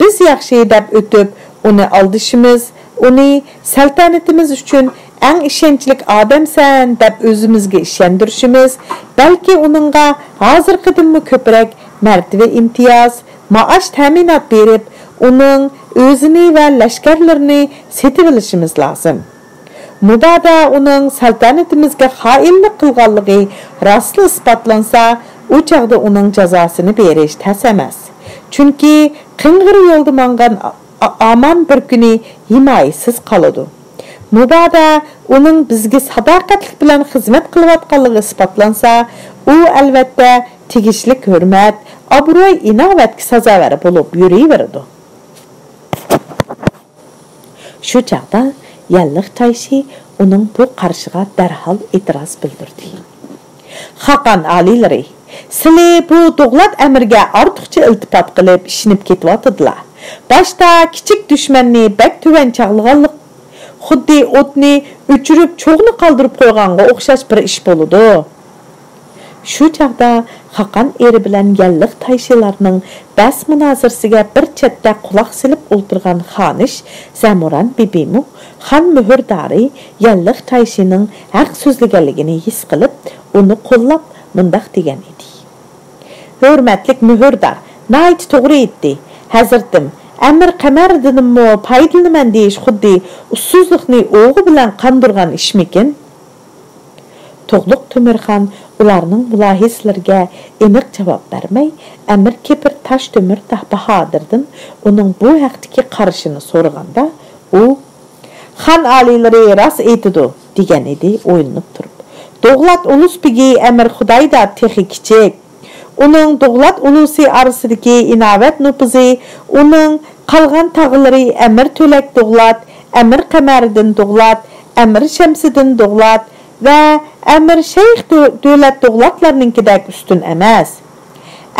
biz yaxshi deb o'tib, uni aldishimiz, uni saltanatimiz uchun eng ishonchli odamsan deb o'zimizga ishontirishimiz, balki uningga hozirgidinmi ko'proq martaba imtiyoz, maosh ta'minot berib, uning o'zini va lashkarlarini setib olishimiz lozim. Mubada uning saltanatimizga xoinlik qilganligi rostli isbotlansa, u chaqda uning jazosini berish tas emas. Chunki qing'ir yo'lda mangan aman bir kuni himoyasiz qoladi. Mubada uning bizga sadoqatlik bilan xizmat qilayotganligi isbotlansa, u albatta tegishli hurmat, obro'y inovatga sazovar bo'lib yuraveradi. Shu chaqda yalliq tayshi uning bu qarshiga darhol e'tiroz bildirdi. Xaqon oliylari, sizlar bu Tug'lat amirga ortiqcha iltifot qilib ishinib ketyaptilar. Boshda kichik dushmanni bak tuvan chaqlaganlik, xuddi o'tni o'chirib cho'g'ni qoldirib qo'yganga o'xshash bir ish bo'ladi. Shu chaqda Xaqan eri bilan yalliq tayşilarning bas munozirasiga bir chetda quloq silib o'tirgan Xanish Zamoran bibimu xan muhrdari yalliq tayshining haq so'zlaganligini his qilib, uni qo'llab mundaq degan edi. Hurmatlik muhrdar, nayt to'g'ri etdi. Hazratim, Amir Qamariddinmi foydalanaman deyish xuddi ussuzlikni o'g'i bilan qandirgan ishmikin? To'g'liq Temirxon ularning mulohizalariga aniq javob bermay, Amir Kepir Tash Temir Bahodirdan uning bu haqdagi qarashini so'raganda, u "Xan aliylari ras aytidi" degan edi o'ylanib turib. Do'g'lat uluspigi Amir Xudoyda texi kichik. Uning Do'g'lat ulusi orasidagi inovat nupuzi, uning qolgan tog'lari Amir To'lak Do'g'lat, Amir Qamariddin Do'g'lat, Amir Shamsiddin Do'g'lat va Amir Shayx Do'lat Do'g'latlarninkidek ustun emas.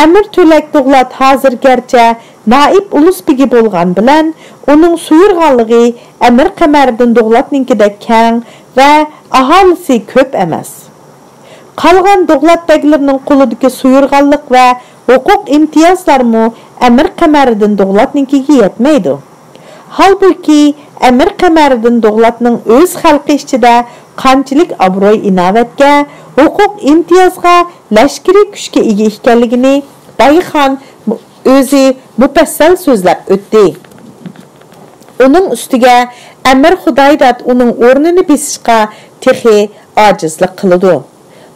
Amir To'lak Do'g'lat hozir garchi naib uluspigi bo'lgan bilan, uning suyurg'anligi Amir Qamariddin Do'g'latninkidek keng va aholisi ko'p emas. Qolgan Do'g'lat beglarining qo'lidagi suyurg'anlik va huquq imtiyozlarmi Amir Qamariddin Do'g'latninkiga yetmaydi. Halbuki Amir Qamariddin Do'g'latning o'z xalqi ichida qanchalik obro'y inovatga, huquq imtiyozga, lashkariy kuchga ega ekanligini Bayxon o'zi mufassal so'zlab o'tdi. Uning ustiga Amir Xudoydat uning o'rnini besishga texi ojizlik qiladi.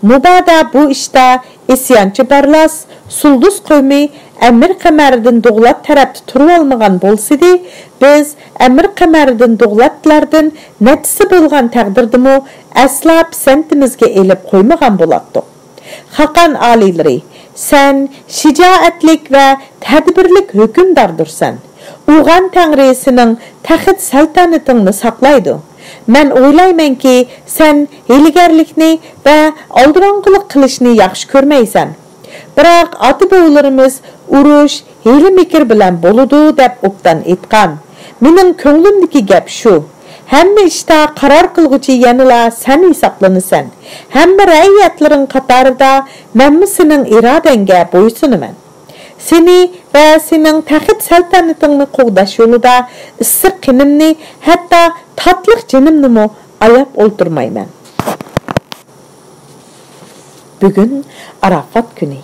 Mubada bu ishda isyonchi barlas, Suldus qavmi Amir Qamariddin Do'g'lat tarafda turib olmagan bo'lsa-da, biz Amir Qamariddin Do'g'latlardan natisi bo'lgan taqdirdimi asla pisantimizga elib qo'ymagan bo'lardi. Xaqan aliylari, sen shijoatlik va tadbirlik hukmdordursan. Uyg'on Tangrining taxt saltanatini saqlaydi. Men o'ylaymanki, sen hiligarlikni va oldironqilik qilishni yaxshi ko'rmaysan. Biroq ota-bobolarimiz urush, hili-mikr bilan bo'ladi deb obdan aytgan. Mening ko'nglimdagi gap shu. Hamma ishda qaror qilguvchi yanala sen hisoblanasan. Hamma ra'iyatlaring qatorida menmi sening irodangga bo'ysunaman. Seni va sening taxt saltanatingni qo'g'dash yo'lida issiq qinimni, hatto tatliq jinimni ayab o'ltirmayman. Bugun Arafat kuni,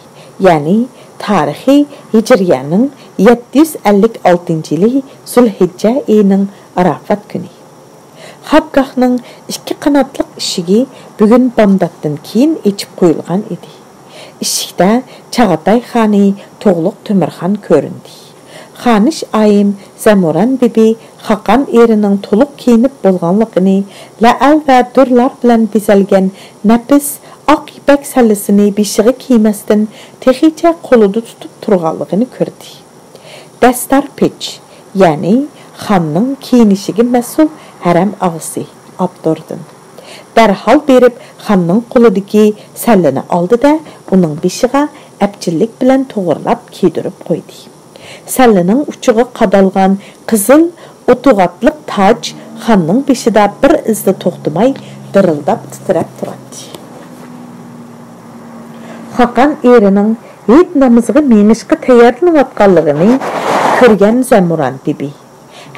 ya'ni tarixiy Hijriyaning 756-yili Zulhijja oyining Arafat kuni. Xabgahning ikki qanotliq eshigi bugun bomdoddan keyin echib qo'yilgan edi. Eshikda Chag'atay xoni To'g'liq Temirxon ko'rindi. Xanish ayim Zamoran bibi Xaqan erining to'liq kiyinib bo'lganligini, la'al va durlar bilan bezalgan nafis oq ipak sallisini beshiga kiymasdan texicha qo'lida tutib turganligini ko'rdi. Dastar pech, ya'ni xonning kiyinishiga mas'ul haram og'isi Abdurdin darhol berib xonning qo'lidagi sallini oldi-da, uning beshiga apchillik bilan to'g'rilab kiydirib qo'ydi. Sallining uchiga qadalgan qizil o'tug'atliq toj xonning beshida bir izda to'xtamay dirildab titrab turadi. Xaqan erining hech namozga menishga tayyorlanayotganligini ko'rgan Zamoran bibi,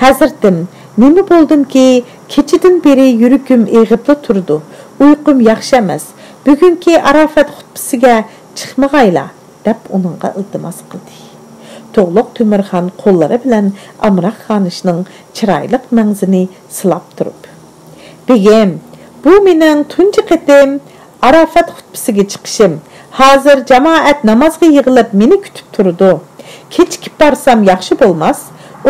"Hazratim, nima bo'ldimki, kechidan beri yuragim eg'ibda turdi. Uyqum yaxshi emas. Bugungi Arafat xutbasiga chiqmag'ayla" deb uningga iltimos qildi. To'g'liq Temirxon qo'llari bilan Amroq Xonishning chiroyli mangzini silab turib, "Begim, bu mening tunji qitim Arafat xutbasiga chiqishim. Hozir jamoat namozga yig'ilib meni kutib turdi. Kechikib borsam yaxshi bo'lmas.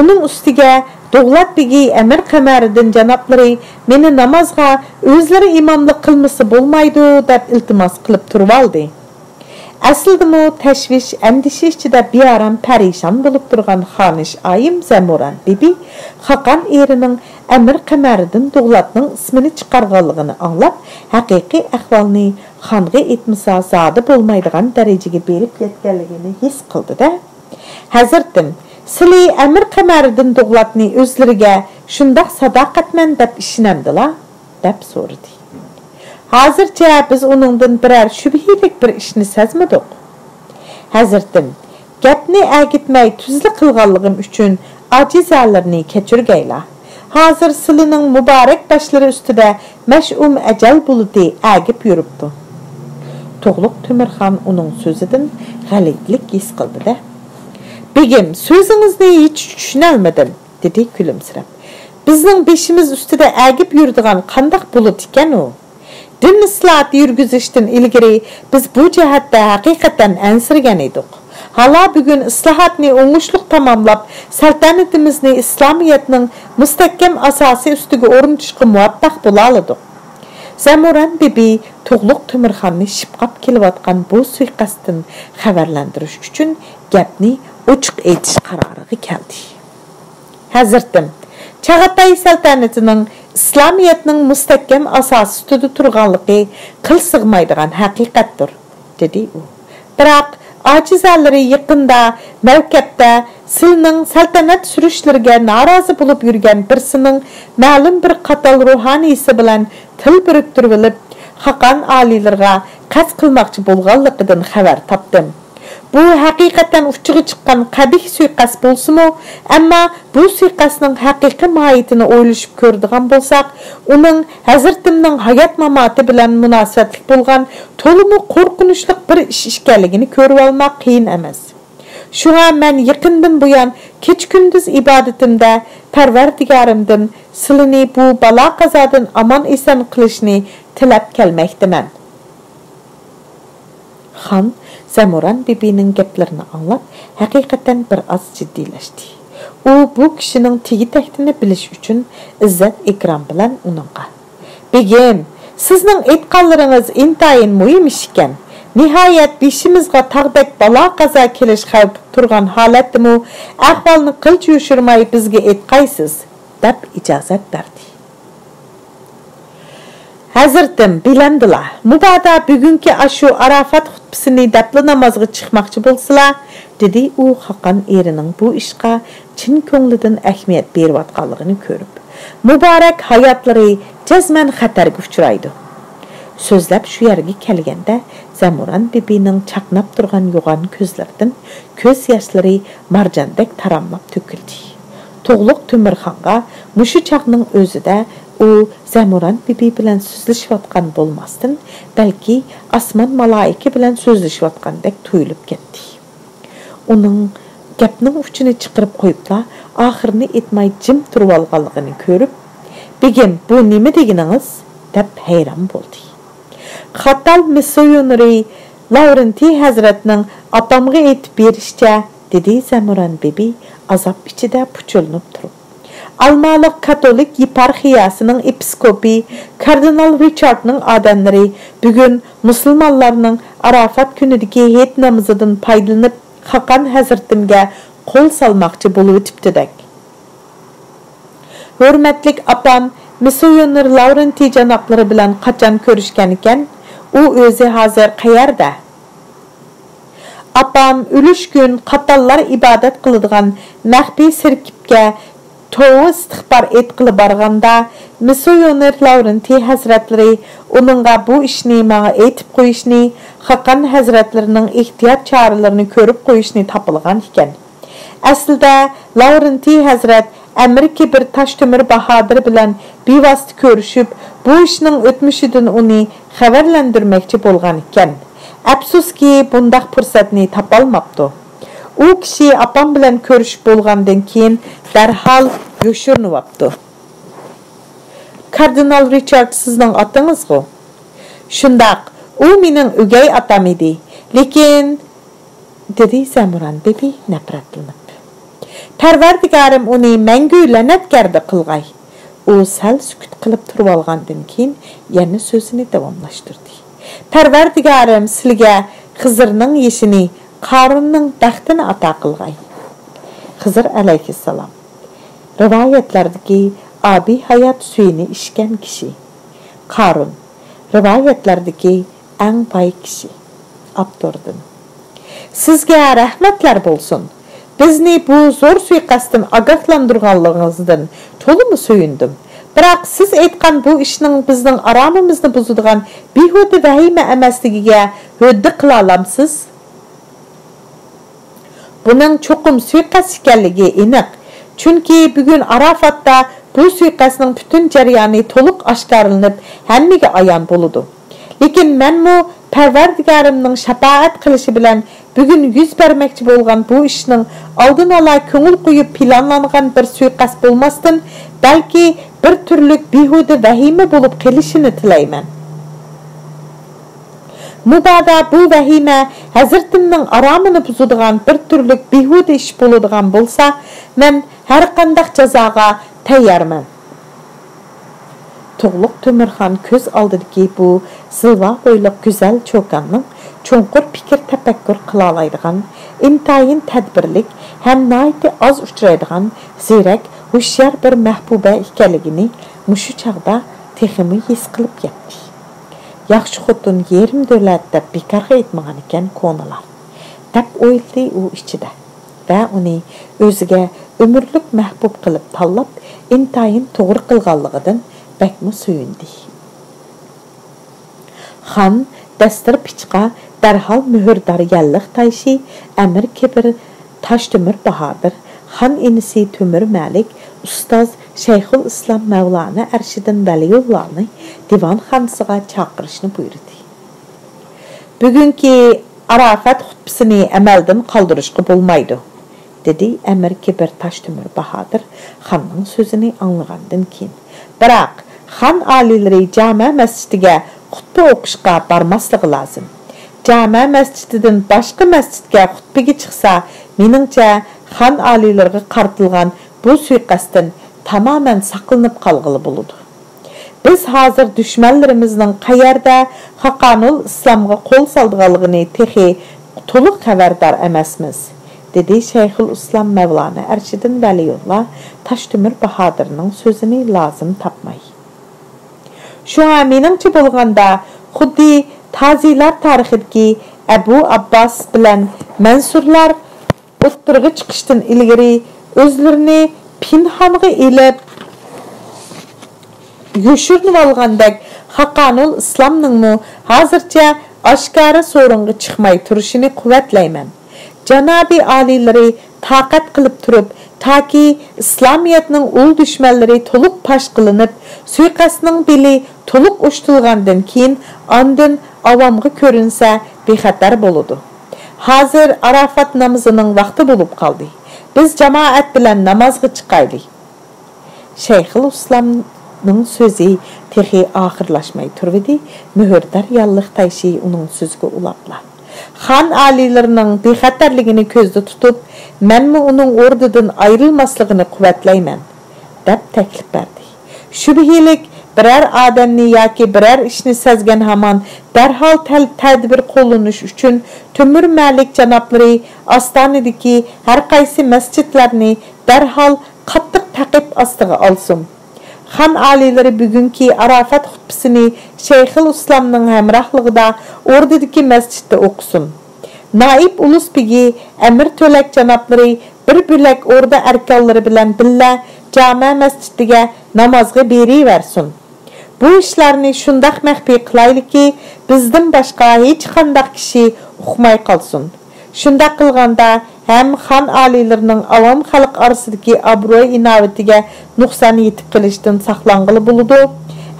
Uning ustiga Do'g'lat begi Amir Qamariddin janoblari meni namozga o'zlari imomlik qilmasa bo'lmaydi" deb iltimos qilib turib oldi. Aslida tashvish, andisha ichida bearam parishon bo'lib turgan Xonish ayim Zamoran bibi Xaqan erining Amir Qamariddin Do'g'latning ismini chiqarganligini anglab, haqiqiy ahvolni xonga etmasa zodi bo'lmaydigan darajaga berib ketganligini his qildi-da, "Hazratim, sizli Amir Qamariddin Do'g'latni o'zlariga shundoq sadoqatman deb ishonamdilar?" deb so'radi. Hazırca biz onundan birer şübhilik bir işini sezmedik. Hazırdım, gapni əgitməy tüzlü qılğanlığım üçün acizələrini keçirgəylə. Hazır sılının mübarek başları üstüde məş'um əcəl buludu əgip yürüptü. Toğluq Tümirxan onun sözüdün gəlidlik his qıldı da. Begim, sözünüzni hiç düşünəlmədim, dedi külümsirəp. Bizning beşimiz üstüde əgip yürüdüğən qandaq bulut iken o. Din islahatı yürgüzüşdən ilgiri biz bu cəhətdə həqiqətən ənsirgən edik. Hala bugün islahatni oңuşluq tamamlap, saltanatimizni İslamiyetning müstahkam asası üstüge oruntushqa muvaffaq bo'lalıdik. Zamoran bibi To'g'liq Tümirxanni shipqab kelayotgan bu suiqasddan xabarlantirish uchun gapni ochiq aytish qaroriga keldi. Hazirdim, Chag'atay saltanatining İslamiyetning müstahkam asası ustida turganligi qil sig'maydigan haqiqatdir, dedi u. Biroq acizalari yaqinda mavkatda silning saltanat surishlarga norozi bo'lib yurgan birsining ma'lum bir qatal ruhaniysi bilan til biriktirib olib, Xaqan aliylarga qasd qilmoqchi bo'lganligidan xabar topdim. Bu haqiqatan uchiga chiqqan qabih suiqasd bo'lsa-mu, ammo bu suiqasdning haqiqiy mohiyatini o'ylashib ko'radigan bo'lsak, uning Hazratimning hayot mamoti bilan munosabatli bo'lgan to'liq qo'rqinchli bir ish ekanligini ko'rib olmoq qiyin emas. Shunga men yaqindan buyon kech-kunduz ibodatimda Parvardigorimdan silini bu balo qazodan omon eson qilishni tilab kelmoqdaman. Xon Zamoran bibining gaplarini anglab, haqiqatan bir az jiddiylashdi. U bu kishining tegi-taktini bilish uchun izzat ikrom bilan uningga: "Begim, sizning aytganlaringiz intayin muhim ish ekan. Nihoyat beshimizga tag'dak balo qazo kelish xavfi turgan holatdimi, ahvolni qilch yushirmay bizga aytqaysiz", deb ijozat berdi. Hazırdım, bilendiler. Mubada bugünkü aşu Arafat xutbisini daplı namazga çıkmakçı bolsılar, dedi u Xaqan erinin bu işqa çin ko'nglidan ahamiyat beriyotganligini ko'rib. Muborak hayotlari jazman xatarga uchraydi. So'zlab shu yerga kelganda Zamoran bibining chaqnab turgan yo'g'on ko'zlaridan ko'z yoshlari marjandek taramlab to'kildi. To'g'liq Tümirxanga mushu chaqning o'zida u Zamoran bibi bilan so'zlashayotgan bo'lmasdan, balki osmon malaika bilan so'zlashayotgandek tuyulib ketdi. Uning gapning uchini chiqarib qo'yibla, oxirini etmay jim turib olganligini ko'rib, "Begim, bu nima deganingiz?" deb hayron bo'ldi. Xatal missionary Lavrenti Hazratning opamga aytib berishcha, dedi Zamoran bibi azob ichida puchulnib turib. Almalik Katolik yeparxiyasining episkopi Kardinal Richardning odamlari bugun musulmonlarning Arafat kunidagi hayit namozidan foydalanib Xaqan Hazratimga qo'l solmoqchi bo'lib o'tibdi-dak. Hurmatlik opam missioner Lavrenti janoblari bilan qachon ko'rishgan ekan? U o'zi hozir qayerda? Opam o'lish kun qatallar ibodat qiladigan maxfiy sirkibga to'g'ri istixbar etqilib borganda missioner Lavrenti Hazratlari uningga bu ishni menga aytib qo'yishni, Xaqan Hazratlarining ehtiyot choralarini ko'rib qo'yishni topilgan ekan. Aslida Lavrenti Hazrat Amerika bir Toshtemir Bahodir bilan bevosita ko'rishib, bu ishning o'tmishidan uni xabarlantirmoqchi bo'lgan ekan. Afsuski, bundaq fursatni topolmabdi. U kishi opam bilan ko'rishib bo'lgandan keyin darhol yoshirinibdi. Kardinal Richard sizning otangiz-ku? Shundaq, u mening o'gay otam edi. Lekin, dedi Zamoran bibi nafratlanib. Parvardigorim uni mangu la'natgarda qilg'ay. U sal sukut qilib turib olgandan keyin yana so'zini davomlashtirdi. Parvardigorim sizga Xizrning yeshini, Qarunning baxtini ato qilg'ay. Xizr alayhissalom rivoyatlardagi abi hayot suyini ishgan kishi. Qarun rivoyatlardagi eng boy kishi. Abdurdin. Sizga rahmatlar bo'lsin. Bizni bu zo'r suiqasddan ogohlantirganligingizdan to'liq suyundim. Biroq siz aytgan bu ishning bizning aromimizni buzadigan behuda vahima emasligiga huddi qila olamsiz? Buning cho'qim suiqasd ekanligi aniq. Chunki bugun Arafatda bu suiqasdning butun jarayoni to'liq oshkorlanib, hammaga ayon bo'ladi. Lekin menmu Parvardigorimning shafaat qilishi bilan bugun yuz bermoqchi bo'lgan bu ishning oldin ola ko'ngil qo'yib planlangan bir suiqasd bo'lmasdan, balki bir turlik behuda vahima bo'lib qolishini tilayman. Mubada bu vahima Hazratimning aromini buzadigan bir turlik behuda ish bo'ladigan bo'lsa, men har qanday jazoga tayyorman. To'g'liq Temirxon ko'z oldidagi bu zilva bo'yliq go'zal cho'kanning cho'nqur fikr tafakkur qila oladigan, intayin tadbirlik ham noiti oz uchraydigan ziyrak, hushyor bir mahbuba ekanligini mushu chaqda texmi his qilib ketdi. Yaxshi xotin yerim davlat deb bekorga aytmagan ekan ko'nalar, deb o'yladi u ichida va uni o'ziga umrlik mahbub qilib tanlab, intayin to'g'ri qilganligidan bakmi suyundi. Xon dastur pichqa darhol muhrdor yalliq tayshi Amir Kibir Toshtemir Bahodir, xon inisi Temir Malik, ustoz Shayxul Islom Mavlana Arshidin Valiyullohni divon xonasiga chaqirishni buyurdi. Bugungi Arafat xutbasini amaldan qoldirishga bo'lmaydi, dedi Amir Kibir Toshtemir Bahodir xonning so'zini anglagandan keyin. Biroq xon oliylari jami masjidiga xutba o'qishga bormasligi lozim. Jami masjididan boshqa masjidga xutbaga chiqsa, meningcha xon oliylariga qartilgan bu suiqasddan tamamen saqlanib qolg'ili bo'ladi. Biz hozir dushmanlarimizning qayerda Haqanul Islomga qo'l solganligini texi to'liq xabardor emasmiz, dedi Shayxul Islom Mavlana Arshidin Valiyulloh Toshtemir Bahodirning so'zini lozim topmay. Shunga meningcha bo'lganda xuddi Tazilar tarixidagi Abu Abbas bilan Mansurlar o'ttirg'i chiqishdan ilgari o'zlarini pinhonga elib yo'shirinib olgandek Haqanul Islomning hozircha oshkora so'ringa chiqmay turishini quvvatlayman. Janobi oliylari taqat qilib turib, taki İslamiyatning ul dushmanlari to'liq pash qilinib, suiqasdning beli to'liq o'shtilgandan keyin ondan avomga ko'rinsa bexatar bo'ladi. Hozir Arafat namozining vaqti bo'lib qoldi. Biz jamoat bilan namozga chiqaylik. Shayxul Islomning so'zi texi oxirlashmay turdi. Muhrdor yalliq tayshi uning so'ziga ulabla. Xon oliylarining bexatarligini ko'zda tutib, menmi uning o'rnidan ayrilmasligini quvvatlayman, deb taklif berdi. Shubhilik biror odamni yoki biror ishni sezgan hamon darhol tadbir qo'llanish uchun Temir Malik janoblari Ostonadagi har qaysi masjidlarni darhol qattiq taqib ostiga olsin. Xon oliylari bugungi Arafat xutbasini Shayxul Islomning hamrohligida o'rdidagi masjidda o'qisin. Naib Uluspigi Amir To'lak janoblari bir bo'lak o'rda arkonlari bilan billa jami masjidiga namozga beriversin. Bu ishlarni shundoq maxfiy qilaylikki, bizdan boshqa hech qanday kishi uqmay qolsin. Shunda qilganda ham xon oliylarining avom xalq orasidagi obro'y inovatiga nuqson yetib qilishdan saqlanqili bo'ladi.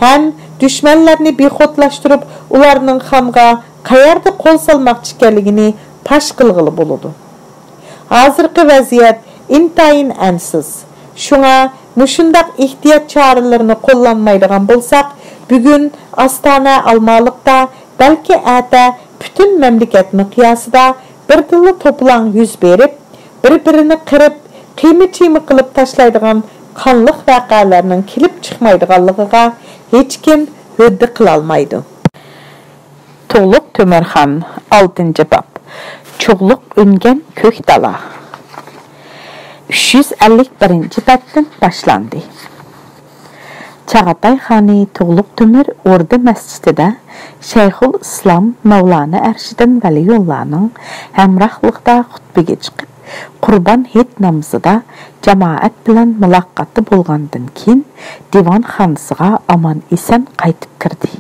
Ham dushmanlarni bexotlashtirib, ularning xonga qayerda qo'l solmoqchi ekanligini pash qilg'ili bo'ladi. Hozirgi vaziyat intayin ansiz. Shunga mushundaq ehtiyot choralarini qo'llanmaydigan bo'lsak, bugun Ostona Almaliqda, balki ata butun mamlakat miqyosida bir xil to'plang yuz berib, bir-birini qirib, qiyma-chiyma qilib tashlaydigan qonliq voqealarning kelib chiqmaydiganligiga hech kim huddi qila olmaydi. To'liq Temirxon 6-bob. Cho'g'liq ungan ko'k dala. 351-batdan boshlandi. Chag'atay xoni To'g'liq Temir O'rda masjidida Shayxul Islom Mavlana Arshidin Valiyullohning hamrohligida xutbaga chiqib, Qurban Hayit namazida jamoat bilan muloqoti bo'lgandan keyin divanxonasiga amon eson qaytib kirdi.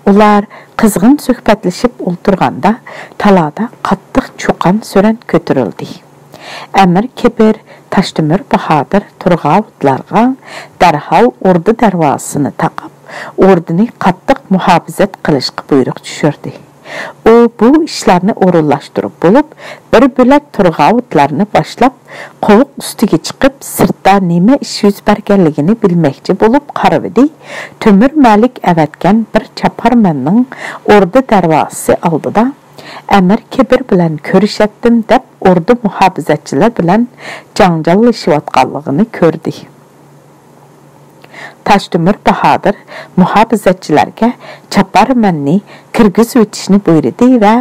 Ular qizg'in suhbatlashib o'tirganda talada qattiq cho'qan so'ran ko'tarildi. Amir Kebir Tashtimir Bahodir Turg'avutlarga darhol o'rda darvozasini taqib, o'rdini qattiq muhofazat qilishga buyruq tushirdi. U bu ishlarni o'rinlashtirib bo'lib, bir bo'lak Turg'avutlarni boshlab, qovuq ustiga chiqib, sirtda nima ish yuz berganligini bilmoqchi bo'lib qaradi. Temir Malik avatgan bir chaparmanning o'rda darvozasi oldida Amir Kebir bilan ko'rishatdim deb o'rda muhofazatchilar bilan janjallashayotganligini ko'rdi. Tashtimir Bahodir muhofazatchilarga chaparmanni kirgizib o'tishni buyurdi va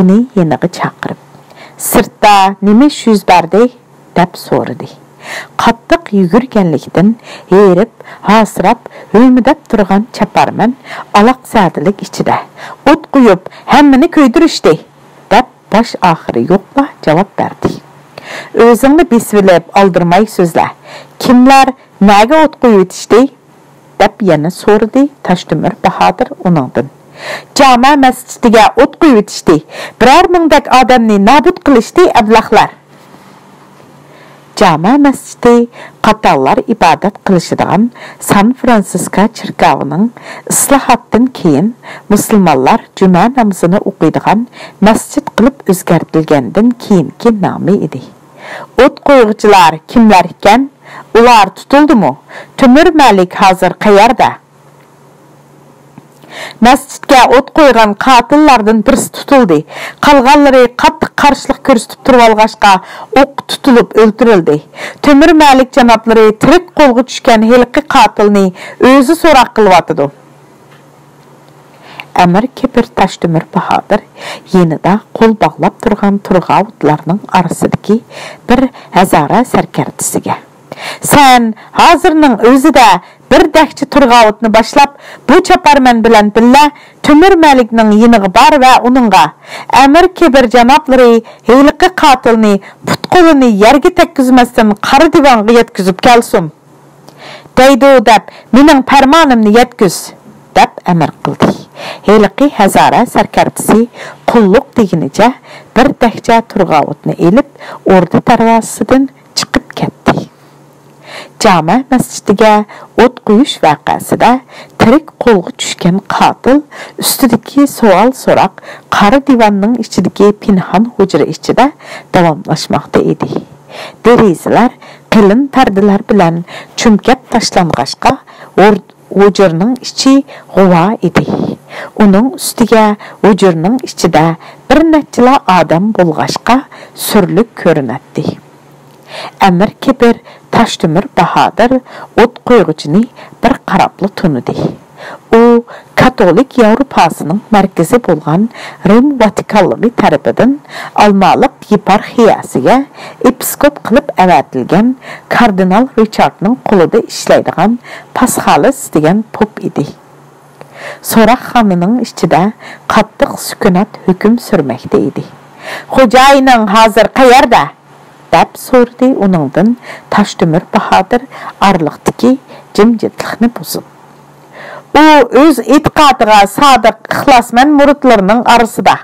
uni yeniga chaqirib, "Sirtda nima ish yuz berdi?" deb so'radi. Qattiq yugurganlikdan herib, hasrab, o'lmidab turgan chaparman alaqsadilik ichida o't qo'yib, hammani ko'ydirishdi deb bosh oxiri yo'qla javob berdi. "O'zingni besvilib oldirmay so'zla. Kimlar nega o't qo'yib o'tishdi?" deb yana so'radi Tashtimir Bahodir uningdan. "Jama masjidiga o't qo'yib o'tishdi. Biror mingdak odamni nobud qilishdi ablahlar." Jama masjidi qatallar ibodat qilishadigan San Fransisko chirkavining islohotdan keyin musulmonlar juma namozini o'qiydigan masjid qilib o'zgartirilgandan keyingi nomi edi. O't qo'yuvchilar kimlar ekan? Ular tutildimi? Temir Malik hozir qayerda? Masjidga o't qo'ygan qatillardan birisi tutildi. Qolganlari qattiq qarshilik ko'rsatib turib olg'ashqa o'q tutilib o'ldirildi. Temir Malik janoblari tirik qo'lga tushgan heliqi qatilni o'zi so'roq qilyotdi. Amir Kebir Tashtimir Bahodir yenida qo'l bog'lab turgan Turg'avutlarning orasidagi bir hazara sarkartisiga, "Sen hozirning o'zida bir dakchi Turg'avutni boshlab, bu chaparman bilan billa Temir Malikning yeniga bor va uningga Amir Kebir janoblari heliqi qatilni putqulini yerga tekkizmasdan qora divonga yetkizib kelsin. Deydi deb mening farmonimni yetkiz" deb amr qildi. Heliqi hazara sarkartisi qulluq deginicha bir dakcha Turg'avutni elib o'rda darvozasidan chiqib ketdi. Jama masjidiga o't qo'yish vaqasida tirik qo'lga tushgan qatil ustidagi savol so'roq qora divonning ichidagi pinhon hujra ichida davomlashmoqda edi. Derazalar qalin pardalar bilan chumkab tashlang'ashqa hujraning ichi g'uva edi. Uning ustiga hujraning ichida bir nechta odam bo'lg'ashqa surlik ko'rinadi. Amir Kebir Tashtimir Bahodir o't qo'yg'ichini bir qarabli tunidi. U Katolik Yevropasining markazi bo'lgan Rim Vatikanligi tarafidan Almalik yeparxiyasiga episkop qilib avatilgan kardinal Richardning qo'lida ishlaydigan Pasxalis degan pop edi. So'roqxonaning ichida qattiq sukunat hukm surmoqda edi. "Xo'jayining hozir qayerda?" deb so'radi uningdan Tashtimir Bahodir orliqdagi jimjitlikni buzib. "U o'z e'tiqodiga sodiq ixlosmand muridlarining orasida"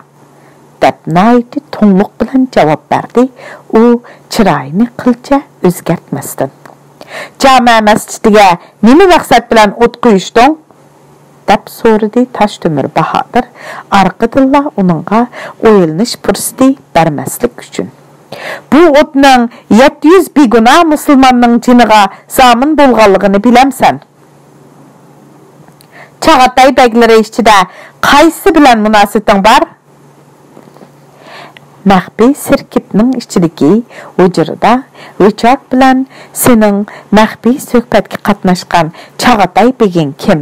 deb noiti to'nliq bilan javob berdi. U chiroyini qilcha o'zgartmasdan. "Jama masjidiga nima maqsad bilan o't qo'yishding?" deb so'radi Tashtimir Bahodir orqadilla uningga o'yilnish fursati bermaslik uchun. "Bu o'tning 700 begunoh musulmonning jiniga zomin bo'lganligini bilamsan. Chag'atay beglari ichida qaysi bilan munosabating bor?" Maxfiy sirkitning ichidagi hujrada Richard bilan sening maxfiy suhbatga qatnashgan Chag'atay beging kim?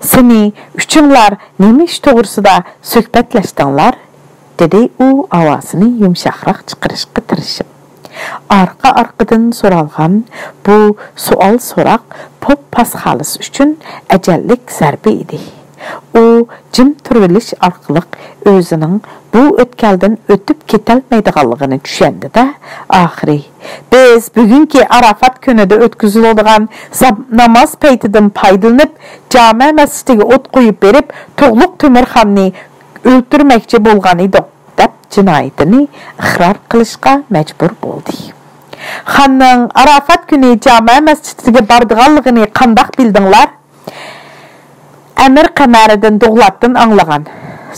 Seni uchunlar nima ish to'g'risida suhbatlashdinglar? dedi u ovozini yumshoqroq chiqarishga tirishib. Arqa-arqadan so'ralgan bu savol so'roq Pop Pasxalis uchun ajallik zarba edi. u jim turilish orqali o'zining bu o'tkaldan o'tib ketolmaydiganligini tushundi da oxiri biz bugungi Arafat kunida o'tkaziladigan namoz paytidan foydalanib jami masjidiga o't qo'yib berib Tug'luq Temirxonni o'ltirmoqchi bo'lgan edi deb jinoyatini iqror qilishga majbur bo'ldi. Xonning Arafat kuni jami masjidiga borganligini qandoq bildinglar? Amir Qamaridan Do'g'latdan anglagan.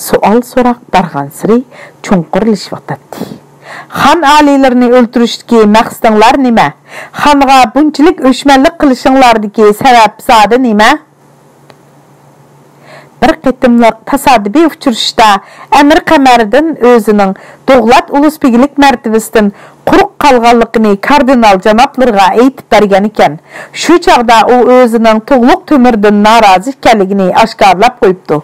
Sual so'roq bargan siri chunqurlashibdi. Xon aliylarini o'ltirishdagi maqsadinglar nima? Xonga bunchalik o'shmanlik qilishinglardagi sabab zodi nima? Bir qitimliq tasodifiy uchrashda Amir Qamaridan o'zining Do'g'lat ulug'begilik martabasidan quruq qolganligini kardinal janoblarga aytib bergan ekan. Shu chaqda u o'zining Tug'luq Temirdan norozi ekanligini oshkorlab qo'yibdi.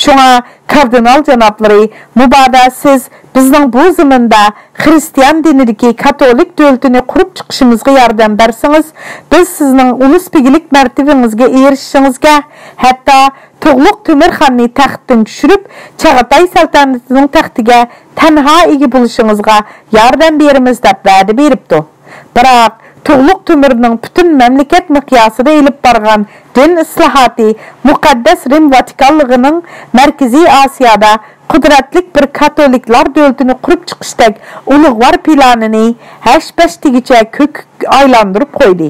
Shunga kardinal janoblari mubodo siz bizning bu zamonda xristian dinidagi katolik davlatini qurib chiqishimizga yordam bersangiz, biz sizning ulug'begilik martabangizga erishishingizga, hatto Tug'luq Temirxonni taxtdan tushirib, Chag'atay saltanatining taxtiga tanho ega bo'lishingizga yordam beramiz deb va'da beribdi. Biroq Tug'luq Temirning butun mamlakat miqyosida elib borgan din islohoti muqaddas Rim Vatikanligining Markaziy Osiyoda qudratli bir katoliklar davlatini qurib chiqishdek ulug'vor planini hash-pashtigicha ko'k aylantirib qo'ydi.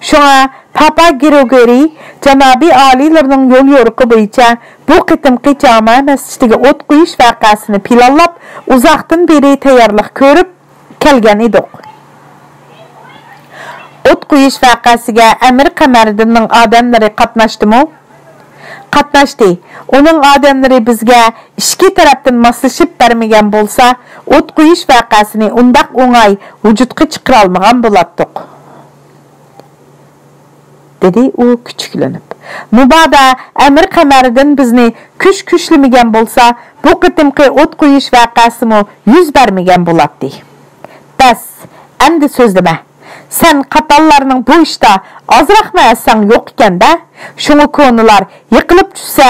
Shunga Papa Grigoriy janobi oliylarning yo'l yo'riqi bo'yicha bu qitimqi jami masjidiga o't qo'yish voqeasini planlab uzoqdan beri tayyorlik ko'rib kelgan edi. O't qo'yish voqeasiga Amir Qamariddinning odamlari qatnashdimi? Qatnashdi. Uning odamlari bizga ikki tarafdan moslashib bermagan bo'lsa, o't qo'yish voqeasini undaq o'ng'ay vujudga chiqara olmagan bo'lardik. dedi u kuchuklanib. Mubodo Amir Qamariddin bizni kuchlamagan bo'lsa, bu qitimqi o't qo'yish voqeasimi yuz bermagan bo'ladi. Bas, endi so'zlama. Sen qatallarning bu ishda ozroqmi asang yo'q ekanda, shuni ko'nilar yiqilib tushsa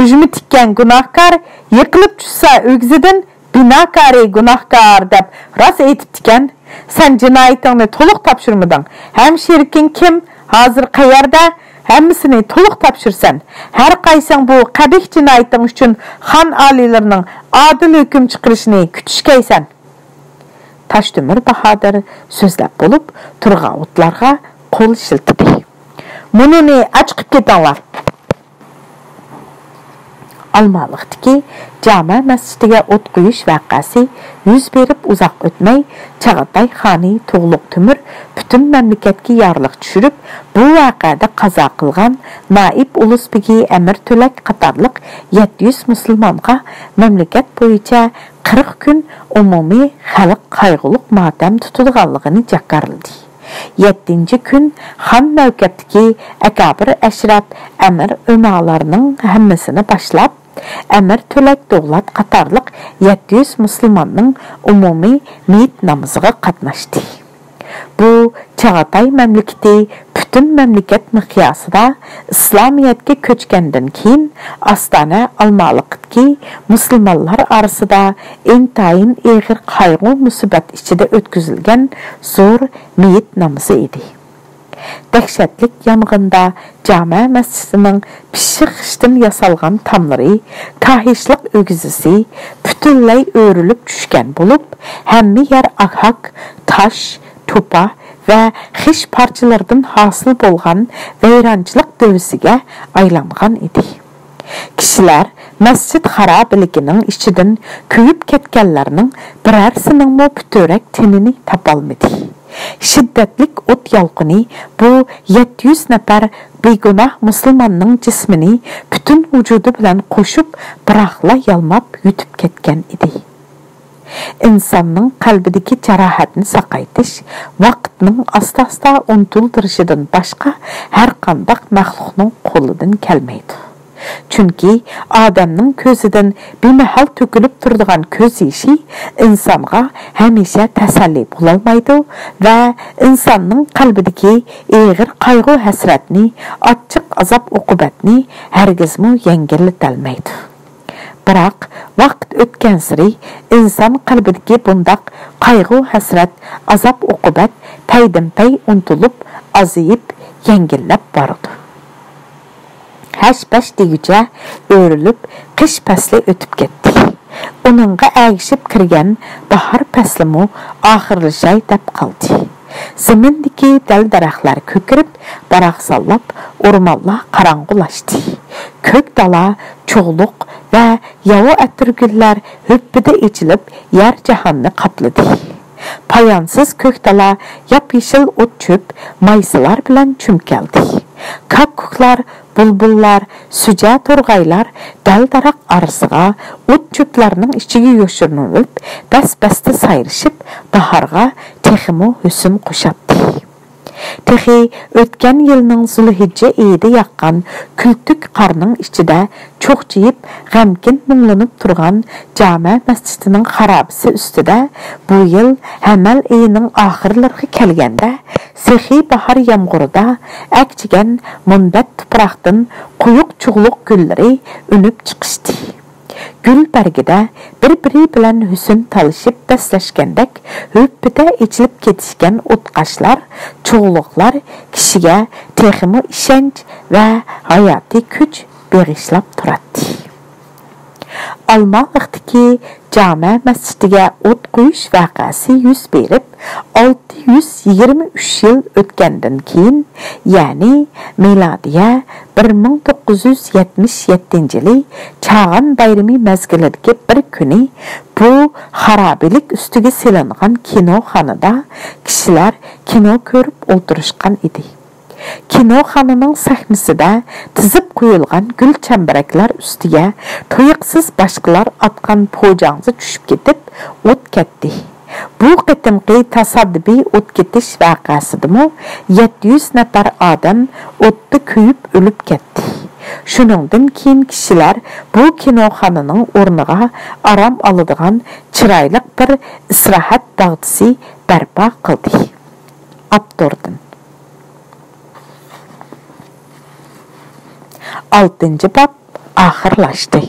ujmi tikkan gunohkor, yiqilib tushsa o'gzidan binokari gunohkor deb rost aytibdi ekan. Sen jinoyatingni to'liq topshirmading. Ham sheriking kim, hozir qayerda? Hammasini to'liq topshirsan. Har qaysing bu qabih jinoyating uchun xon oliylarining adil hukm chiqarishini kutishgaysan. Toshtemir Bahodir so'zlab bo'lib, turg'an o'tlarga qo'l shiltidi. Munini achqib ketinglar. Almaliqdagi jami masjidiga o't qo'yish voqeasi yuz berib uzoq o'tmay, Chag'atay xoni Tug'luq Temir butun mamlakatga yorliq tushirib, bu voqeada qazo qilgan naib ulug'begi Amir To'lak qatorliq 700 musulmonga mamlakat bo'yicha 40 kun umumiy xalq qayg'uliq motam tutilganligini jakarladi. 7-kun xon navkatdagi akabir Ashraf Amir umalarning hammasini boshlab Amir To'lak Do'g'lat qatorliq 700 musulmonning umumiy niyat namoziga qatnashdi. Bu Chag'atay mamlakati butun mamlakat miqyosida islomiyatga ko'chgandan keyin Ostona Almaliqdagi musulmonlar orasida intayin og'ir qayg'u musibat ichida o'tkazilgan zo'r niyat namozi edi. Dahshatlik yong'inda jami masjidining pishiq g'ishdan yasalgan tomlari, kahishliq o'gizisi butunlay o'rilib tushgan bo'lib, hamma yer ahak, tosh, to'pa va g'ish parchalaridan hosil bo'lgan vayronchilik dovisiga aylangan edi. Kishilar masjid xarobiligining ichidan kuyib ketganlarning birarsining puturak tenini topolmadi. Shiddatlik o't yolqini bu 700 nafar begunoh musulmonning jismini butun vujudi bilan qo'shib biraqla yalmab yutib ketgan edi. İnsanning qalbidagi jarohatni saqaytish vaqtning asta-asta unutildirishidan boshqa har qanday maxluqning qo'lidan kelmaydi. Çünki adamның көзіден бемahal tökülüp turduğan көз işi insonga hamisha tasalli bulalmaydı və insonning qalbidagi ağır qayg'u hasratni, achchiq azob uqubatni hargizmi yengillatolmaydi. Biroq vaqt o'tgan sari inson qalbidagi bundaq qayg'u hasrat, azob uqubat paydam-pay unutilib, azayib, yengillab bordi. Hash-pash degucha o'rilib, qish fasli o'tib ketdi. Uningga agishib kirgan bahor faslimi oxirlashay deb qoldi. Zamindagi dal-daraxtlar ko'kirib, daraxtsallab, o'rmonlar qorong'ulashdi. Ko'k dala, cho'g'liq va yovo atirgullar höppida echilib, yer jahonni qopladi. Payansiz ko'k dala yap-yeshil o't-cho'p, maysalar bilan chumkaldi. Kakkuklar, bulbullar, suja turg'aylar dal-daraq arasiga o't-cho'plarning ichiga yo'shirinib, bas-basta sayrishib, bahorga texmo husn qo'shatdi. Texi o'tgan yilning Zulhijja oyida yaqqan kultuk qarning ichida cho'qchiyib, g'amkin munglanib turgan jami masjidining xarobisi ustida bu yil Hamal oyining oxirlariga kelganda sehi bahor yomg'irida akchigan munbat tuproqdan quyuq chug'liq gullari unib chiqishdi. Gül bergida bir-biri bilan husn talishib baslashgandek höppida echilib ketishgan o'tqashlar, cho'g'liqlar kishiga texmi ishonch va hayotiy kuch bag'ishlab turadi. Almaliqdagi jami masjidiga o't qo'yish voqeasi yuz berib 623 yil o'tgandan keyin, ya'ni milodiya 1977-yili Chag'an bayrami mezgilidagi bir kuni bu xarobilik ustiga selingan kinoxonada kishilar kino ko'rib o'tirishgan edi. Kinoxonaning sahnasida tizib qo'yilgan gul chambaraklar ustiga to'yiqsiz boshqalar atgan po'jangzi tushib ketib, o't ketdi. Bu qitimqi tasaddibiy o't ketish voqeasidimi 700 nafar odam o'tda kuyib o'lib ketdi. Shuningdan keyin kishilar bu kinoxonaning o'rniga aram oladigan chiroyli bir istirohat bag'disi barpo qildi. Abdurdan 6-bab oxirlashdi.